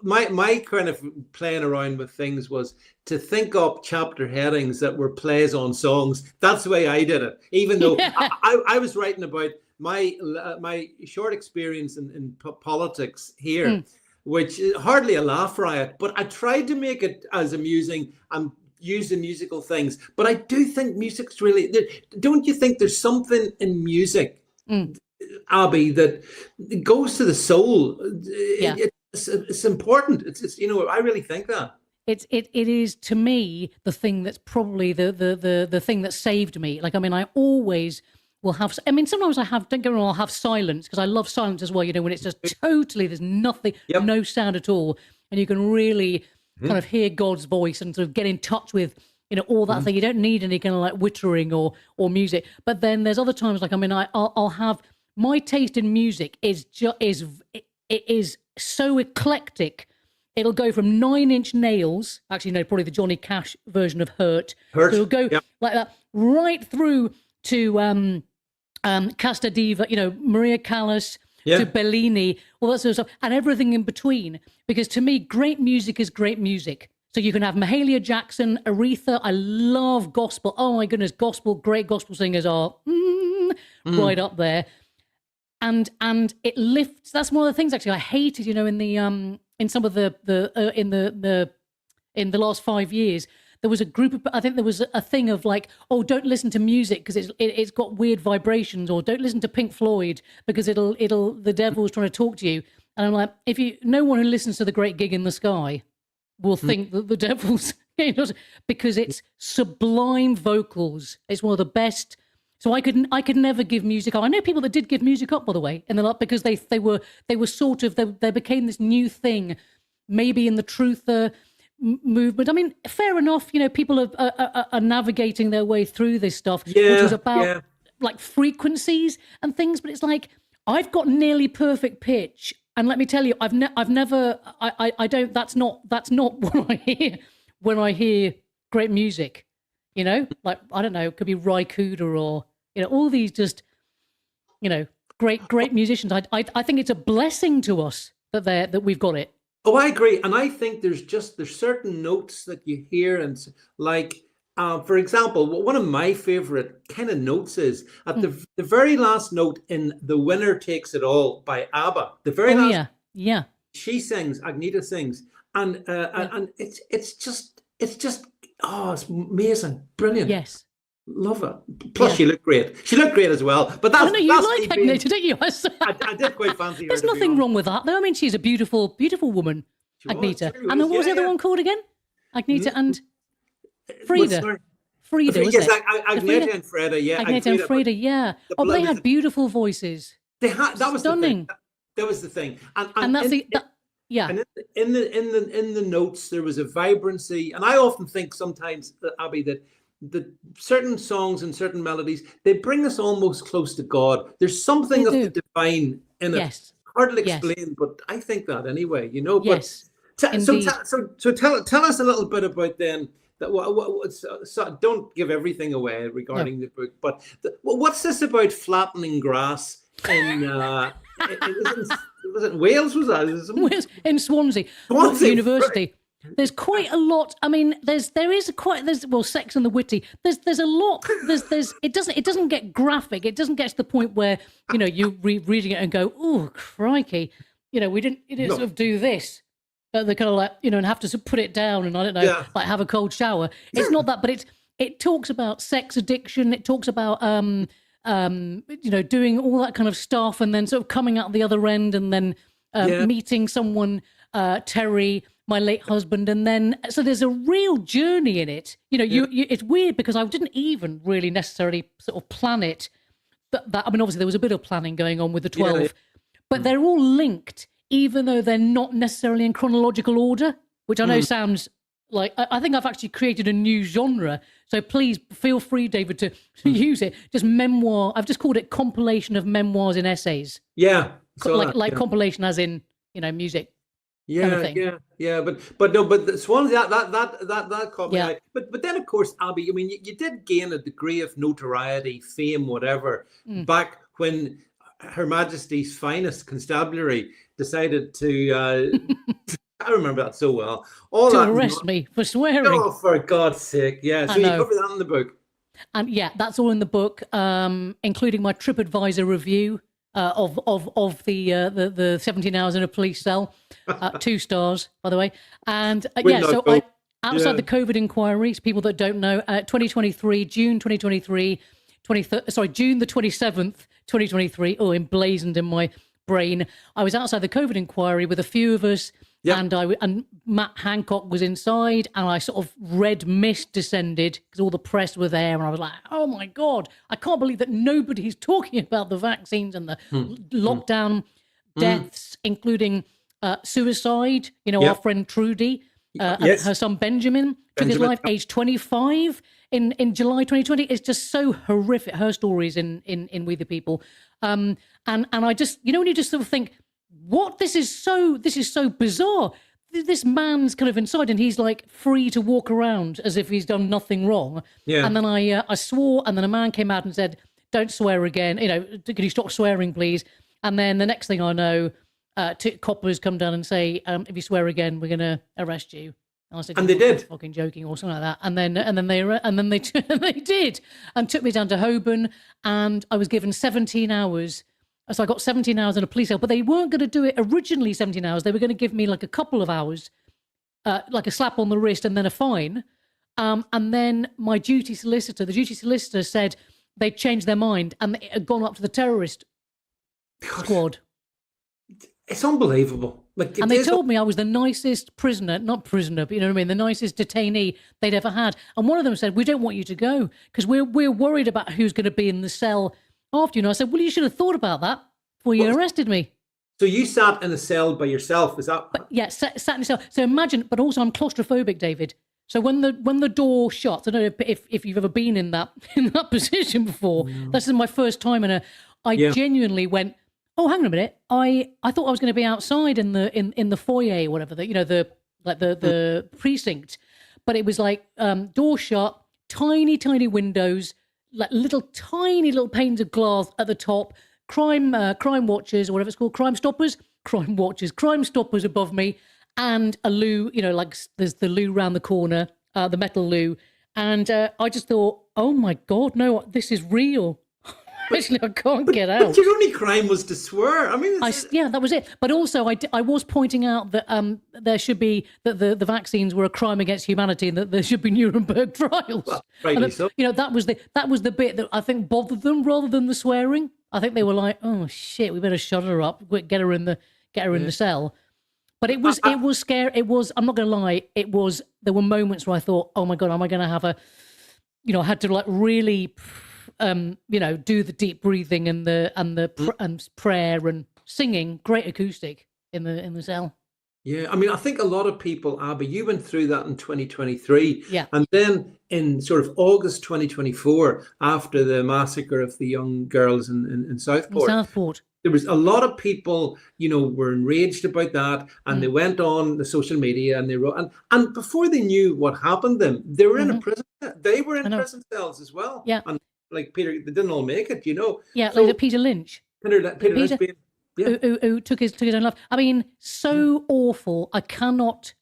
my kind of playing around with things was to think up chapter headings that were plays on songs. That's the way I did it. Even though I was writing about my short experience in politics here. which is hardly a laugh riot, but I tried to make it as amusing and use the musical things. But I do think music's really, don't you think there's something in music, Abby, that goes to the soul? Yeah. It's important. It's I really think that. It is, to me, the thing that's probably the thing that saved me. Like, I mean, I always will have, I mean, sometimes I have, don't get me wrong, I'll have silence, because I love silence as well, when it's just totally, there's nothing, no sound at all. And you can really kind of hear God's voice and sort of get in touch with, all that thing. You don't need any kind of like wittering or music. But then there's other times, like, I mean, I'll have, my taste in music is so eclectic. It'll go from 9 Inch Nails, actually no, probably the Johnny Cash version of Hurt. So it'll go like that right through to Casta Diva, Maria Callas, to Bellini, all that sort of stuff, and everything in between. Because to me, great music is great music. So you can have Mahalia Jackson, Aretha. I love gospel. Oh my goodness, great gospel singers are right up there. And it lifts. That's one of the things actually I hated, in the in some of the in the last 5 years. There was a group of, I think there was a thing of like, oh, don't listen to music because it's got weird vibrations, or don't listen to Pink Floyd because the devil's trying to talk to you. And I'm like, no one who listens to The Great Gig in the Sky will think that the devil's, because it's sublime vocals. It's one of the best. So I could never give music up. I know people that did give music up, by the way, and they're not, because they were sort of, they became this new thing, maybe in the truther movement. I mean, fair enough. People are navigating their way through this stuff, which was about like frequencies and things. But it's like, I've got nearly perfect pitch, and let me tell you, I've never. I don't. That's not what I hear when I hear great music. Like, I don't know, it could be Ry Cooder or all these just great musicians. I think it's a blessing to us that we've got it. Oh, I agree. And I think there's certain notes that you hear, and like, for example, one of my favorite kind of notes is at the very last note in The Winner Takes It All by ABBA. The very last, she sings, Agneta sings, and it's just, oh, it's amazing, brilliant. Yes. Love it. Plus, she looked great. She looked great as well. But that's, you like Agneta, didn't you? I did quite fancy her. There's nothing wrong with that, though. I mean, she's a beautiful, beautiful woman, Agneta. And what was the other one called again? Agneta and Frida. Frida, was it? Agneta and Frida, yeah. Agneta and Frida, yeah. Oh, they had beautiful voices. They had. That was stunning. That was the thing. And that's yeah. And in the notes, there was a vibrancy, and I often think sometimes, Abby, that certain songs and certain melodies, they bring us almost close to God. There's something of the divine in it. Yes. Hard to explain, but I think that anyway, But yes. So tell us a little bit about then that. So don't give everything away regarding the book, but what's this about flattening grass in? Was it Wales? Was that in Swansea University? Right. There's quite a lot. I mean, there's Sex and the Witty. There's a lot. It doesn't get graphic. It doesn't get to the point where you reading it and go, oh crikey, we didn't sort of do this. They're kind of like and have to sort of put it down and I don't know, like have a cold shower. It's not that, but it talks about sex addiction. It talks about doing all that kind of stuff and then sort of coming out the other end and then meeting someone, Terry, my late husband, and then so there's a real journey in it. It's weird because I didn't even really necessarily sort of plan it. That I mean, obviously there was a bit of planning going on with the 12, but they're all linked, even though they're not necessarily in chronological order, which I know sounds like I think I've actually created a new genre. So please feel free, David, to use it. Just memoir. I've just called it compilation of memoirs and essays. Yeah, compilation as in music. Yeah, but the Swans that caught me. But then of course, Abby, I mean, you did gain a degree of notoriety, fame, whatever, back when Her Majesty's Finest Constabulary decided to. I remember that so well. Arrest me for swearing. Oh, for God's sake! Yeah, so you cover that in the book. And that's all in the book, including my TripAdvisor review. of the 17 hours in a police cell, 2 stars, by the way. And outside the COVID inquiries, people that don't know, 2023, June 2023, June the 27th, 2023. Oh, emblazoned in my brain. I was outside the COVID inquiry with a few of us. Yep. And Matt Hancock was inside, and I sort of red mist descended because all the press were there, and I was like, "Oh my God, I can't believe that nobody's talking about the vaccines and the lockdown deaths, including suicide." You know, our friend Trudy, her son Benjamin took his life, age 25 in July 2020. It's just so horrific. Her stories in We the People, and I just, you know, when you just sort of think, what, this is so bizarre. This man's kind of inside, and he's like free to walk around as if he's done nothing wrong. Yeah. And then I swore, and then a man came out and said, "Don't swear again. You know, can you stop swearing, please?" And then the next thing I know, 2 coppers come down and say, "If you swear again, we're going to arrest you." And I said, and they did. Fucking joking or something like that. And then they did, and took me down to Holborn, and I was given 17 hours. So I got 17 hours in a police cell, but they weren't going to do it originally 17 hours. They were going to give me like a couple of hours, like a slap on the wrist and then a fine. And then the duty solicitor said they'd changed their mind and it had gone up to the terrorist squad. It's unbelievable. And they told me I was the nicest prisoner, not prisoner, but you know what I mean, the nicest detainee they'd ever had. And one of them said, "We don't want you to go because we're worried about who's going to be in the cell after you." And I said, "Well, you should have thought about that before you arrested me." So you sat in a cell by yourself, is that? But yeah, sat in a cell. So imagine, but also I'm claustrophobic, David. So when the door shuts, I don't know if you've ever been in that position before. No. This is my first time, and I genuinely went, "Oh, hang on a minute! I thought I was going to be outside in the foyer, or whatever, the precinct, but it was like door shut, tiny windows, like tiny little panes of glass at the top, crime watchers or whatever it's called, crime stoppers above me, and a loo, you know, like there's the loo round the corner, the metal loo, and I just thought, oh my God, no, this is real. Actually, I can't get out. But your only crime was to swear. I mean, that was it. But also, I was pointing out that there should be that the vaccines were a crime against humanity, and that there should be Nuremberg trials. Well, rightly so. You know, that was the bit that I think bothered them rather than the swearing. I think they were like, "Oh shit, we better shut her up, get her in the cell." But it was scary. It was. I'm not going to lie. It was. There were moments where I thought, "Oh my God, am I going to have a?" You know, I had to like really. You know, do the deep breathing and and prayer and singing. Great acoustic in the cell. Yeah, I mean, I think a lot of people, Abby, you went through that in 2023. Yeah. And then in sort of August 2024, after the massacre of the young girls in Southport. There was a lot of people, you know, were enraged about that, and they went on the social media and they wrote, and before they knew what happened to them, they were in a prison. They were in prison cells as well. Yeah. And like Peter, they didn't all make it, you know. Yeah, so, like Peter Lynch. Peter Lynch being, who took his own life. I mean, so awful. I cannot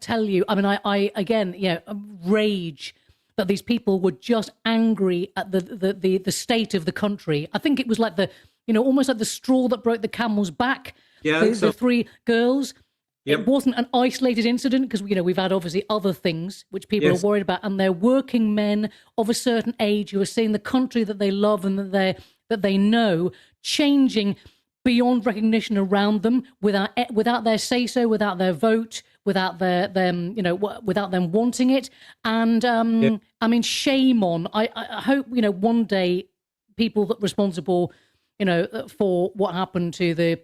tell you. I mean, I again, you know, rage that these people were just angry at the state of the country. I think it was like almost like the straw that broke the camel's back. Yeah, the 3 girls. Yep. It wasn't an isolated incident because, you know, we've had obviously other things which people are worried about, and they're working men of a certain age who are seeing the country that they love and that they know changing beyond recognition around them without their say so, without their vote, without without them wanting it. And I mean, shame on. I hope, you know, one day people that responsible, you know, for what happened to the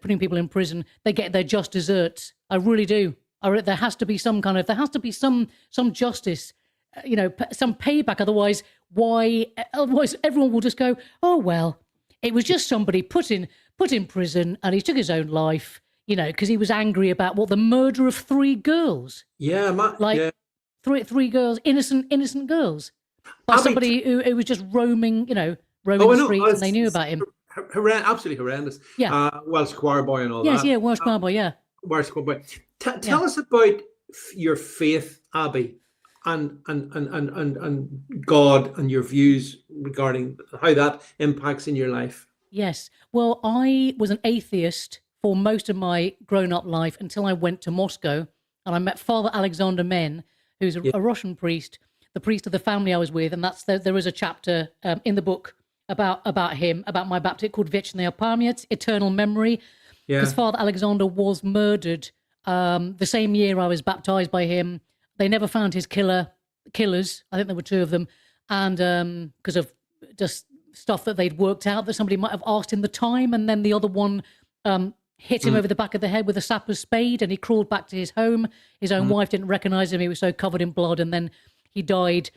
putting people in prison, they get their just desserts. I really do. There has to be some justice, you know, some payback. Otherwise everyone will just go, "Oh well, it was just somebody put in prison, and he took his own life, you know, because he was angry about the murder of 3 girls." Yeah, three girls, innocent girls, by somebody who was just roaming the streets, and they knew about him. Absolutely horrendous. Yeah. Welsh choir boy and all that. Yes, yeah, Welsh choir boy, yeah. Welsh choir boy. Tell us about your faith, Abby, and God, and your views regarding how that impacts in your life. Yes. Well, I was an atheist for most of my grown-up life until I went to Moscow and I met Father Alexander Men, who's a Russian priest, the priest of the family I was with, and there is a chapter in the book about him, about my baptism, called Вечная память, eternal memory, because Father Alexander was murdered the same year I was baptized by him. They never found his killers. I think there were two of them, and because of just stuff that they'd worked out that somebody might have asked in the time, and then the other one hit him over the back of the head with a sapper's spade, and he crawled back to his home. His own wife didn't recognize him. He was so covered in blood, and then he died.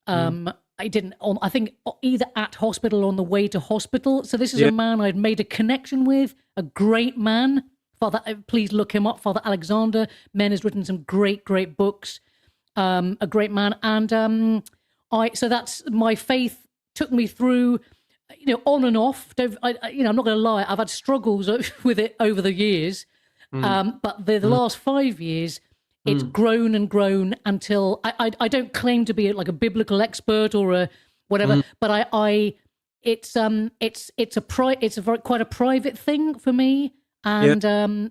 I didn't. I think either at hospital or on the way to hospital. So this is a man I'd made a connection with, a great man. Father, please look him up. Father Alexander Men has written some great books. A great man, and so that's my faith took me through, on and off. I'm not going to lie, I've had struggles with it over the years, but the last 5 years, it's grown and grown until I don't claim to be like a biblical expert or a whatever, but it's quite a private thing for me, and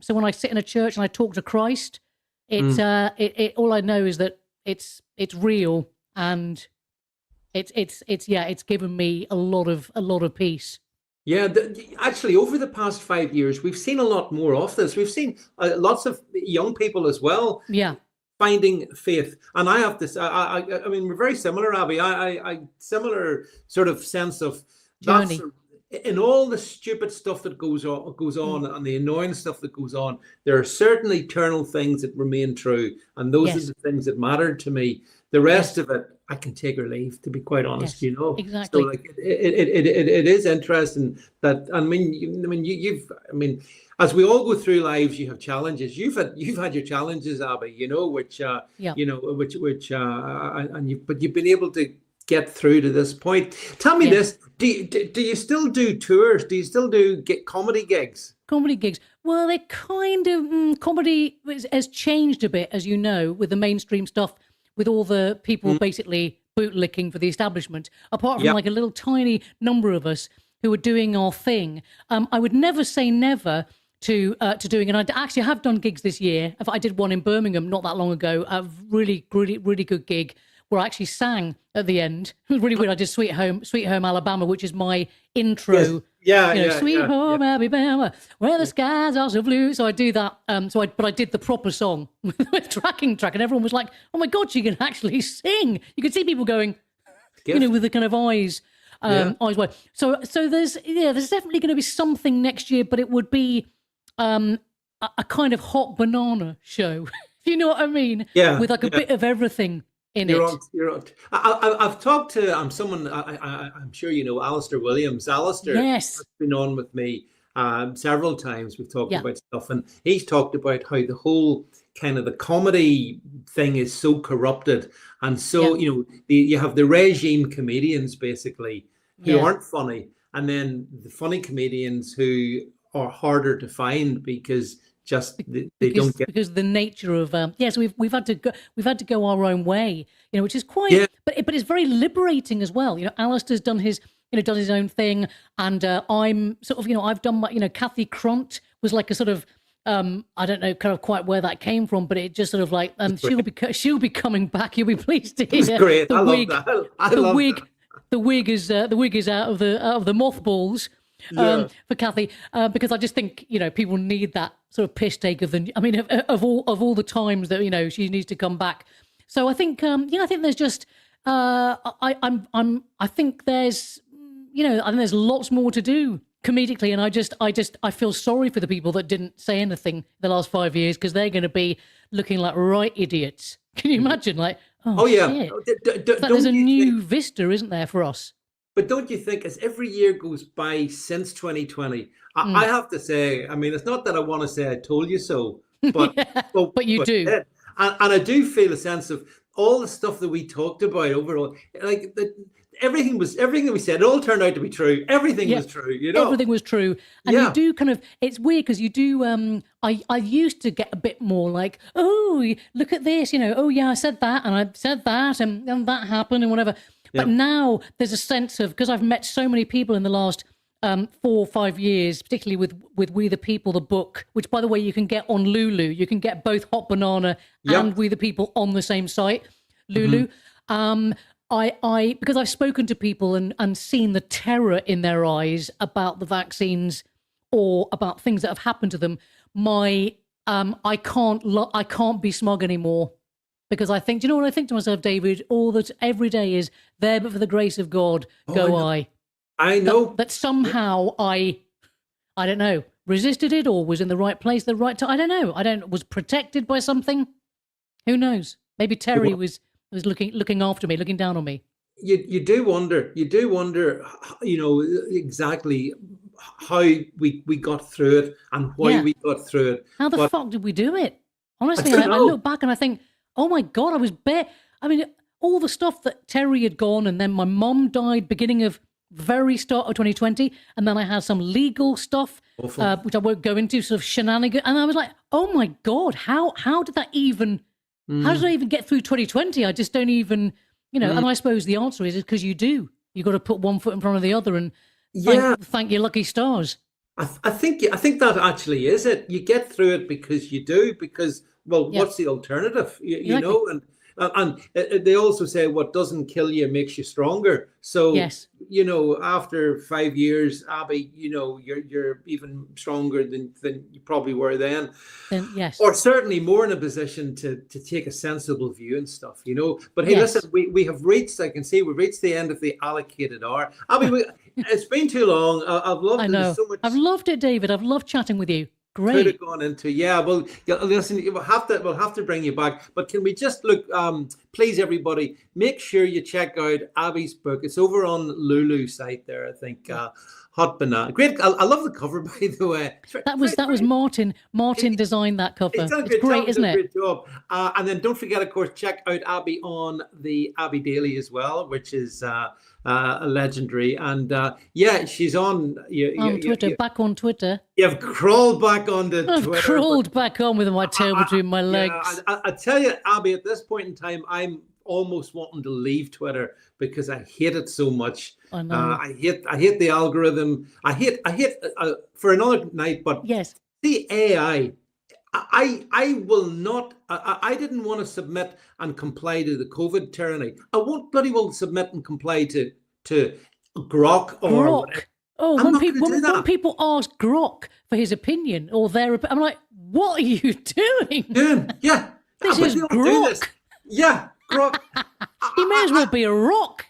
so when I sit in a church and I talk to Christ, it's all I know is that it's real, and it's given me a lot of peace. Yeah, actually, over the past 5 years, we've seen a lot more of this. We've seen lots of young people as well. Yeah, finding faith, and I have this. I mean, we're very similar, Abby. I similar sort of sense of journey. In all the stupid stuff that goes on, and the annoying stuff that goes on, there are certain eternal things that remain true, and those are the things that matter to me. The rest of it, I can take or leave, to be quite honest. Exactly. So like it is interesting that you've as we all go through lives, you have challenges. You've had your challenges, Abby. Which but you've been able to get through to this point. Tell me this: do you still do tours? Do you still get comedy gigs? Comedy gigs. Well, they kind of comedy has changed a bit, as you know, with the mainstream stuff, with all the people basically bootlicking for the establishment. Apart from like a little tiny number of us who are doing our thing, I would never say never to doing. And I have done gigs this year. I did one in Birmingham not that long ago. A really good gig, where I actually sang at the end. It was really weird. I did Sweet Home Alabama, which is my intro. Yes. Sweet Home Alabama, where the skies are so blue. So I do that. But I did the proper song with tracking track, and everyone was like, "Oh my God, she can actually sing!" You could see people going, with the kind of eyes wide. So there's definitely going to be something next year, but it would be a kind of hot banana show. You know what I mean? Yeah. With like a bit of everything. You're on. I've talked to someone I'm sure you know, Alistair Williams. Alistair has been on with me several times. We've talked about stuff, and he's talked about how the whole kind of the comedy thing is so corrupted, and so you have the regime comedians basically who aren't funny, and then the funny comedians who are harder to find because they don't get, because the nature of we've had to go our own way, which is quite but it's very liberating as well. Alistair's done his own thing, and I'm sort of I've done my Kathy Crunt was like a sort of I don't know kind of quite where that came from, but it just sort of like she'll be coming back. You'll be pleased to hear. It's great. I love that. The wig is out of the mothballs. For Kathy, because I just think people need that sort of piss take of all the times that she needs to come back. So I think I think there's just I think there's there's lots more to do comedically, and I feel sorry for the people that didn't say anything the last 5 years, because they're going to be looking like right idiots. Can you imagine? Like, shit. There's a new vista, isn't there, for us? But don't you think, as every year goes by since 2020, I have to say, it's not that I want to say I told you so, but but you do. And I do feel a sense of all the stuff that we talked about overall, like everything we said, it all turned out to be true. Everything was true, Everything was true. And you do kind of, it's weird because you do, I used to get a bit more like, oh, look at this, oh yeah, I said that and I said that and that happened and whatever. But now there's a sense of, because I've met so many people in the last 4 or 5 years, particularly with We the People, the book, which, by the way, you can get on Lulu. You can get both Hot Banana and We the People on the same site, Lulu. I because I've spoken to people and seen the terror in their eyes about the vaccines or about things that have happened to them. I can't be smug anymore, because I think, do you know what I think to myself, David? All that every day is there, but for the grace of God, I know that somehow I don't know, resisted it or was in the right place, the right time. I don't know. Was protected by something. Who knows? Maybe Terry was looking after me, looking down on me. You do wonder, exactly how we got through it and why we got through it. How the fuck did we do it? Honestly, I look back and I think, oh my God, I was bare. I mean, all the stuff that Terry had gone, and then my mum died beginning of very start of 2020, and then I had some legal stuff, which I won't go into, sort of shenanigans, and I was like, oh my God, how did that even, how did I even get through 2020? I just don't even, and I suppose the answer is because you got to put one foot in front of the other and thank your lucky stars. I think that actually is it. You get through it because you do, because, what's the alternative? You know, and they also say what doesn't kill you makes you stronger. So, after 5 years, Abi, you're even stronger than you probably were then. Yes. Or certainly more in a position to take a sensible view and stuff, But hey, listen, we have reached, I can see we've reached the end of the allocated hour. Abi, it's been too long. I've loved it so much. I've loved it, David. I've loved chatting with you. Great. Could have gone into listen, we'll have to bring you back, but can we just look, please everybody, make sure you check out Abi's book. It's over on Lulu site there, I think. Hot Banana, great. I love the cover, by the way. That was Martin designed that cover. It's great, isn't it? Great job. And then don't forget, of course, check out Abi on the Abi Daily as well, which is legendary. And she's on Twitter. Back on Twitter. You've crawled back onto Twitter. I've crawled back on with my tail between my legs. I tell you, Abi, at this point in time, I'm almost wanting to leave Twitter because I hate it so much. I know. I hate the algorithm. I hate for another night. But yes, the AI. I will not. I didn't want to submit and comply to the COVID tyranny. I won't bloody well submit and comply to Grok or whatever. Oh, when people ask Grok for his opinion or their, I'm like, what are you doing? Yeah, this is Grok. Yeah, Grok. He may as well be a rock.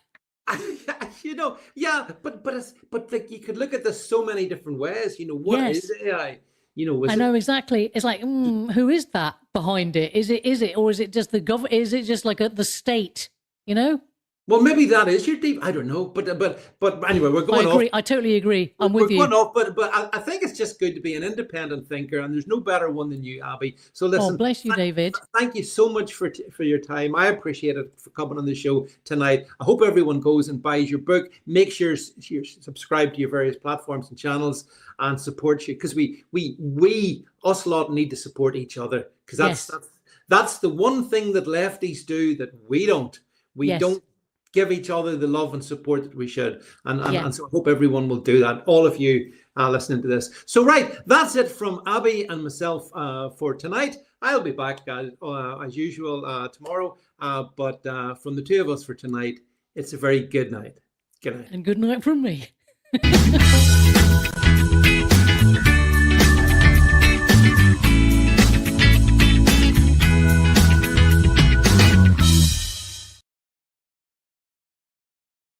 but like you could look at this so many different ways. What is AI? I know exactly. It's like, who is that behind it? Is it, or is it just the government? Is it just like the state? Well, maybe that is your deep. I don't know, but anyway, we're going off. I agree. I totally agree. I'm with you. We're going off, but I think it's just good to be an independent thinker, and there's no better one than you, Abi. So listen. Oh, bless you, David. Thank you so much for your time. I appreciate it for coming on the show tonight. I hope everyone goes and buys your book. Make sure you subscribe to your various platforms and channels and support you, because we us lot need to support each other, because that's the one thing that lefties do that we don't. We don't give each other the love and support that we should. And so I hope everyone will do that, all of you listening to this. So, right, that's it from Abi and myself for tonight. I'll be back as usual tomorrow. But from the two of us for tonight, it's a very good night. Good night. And good night from me.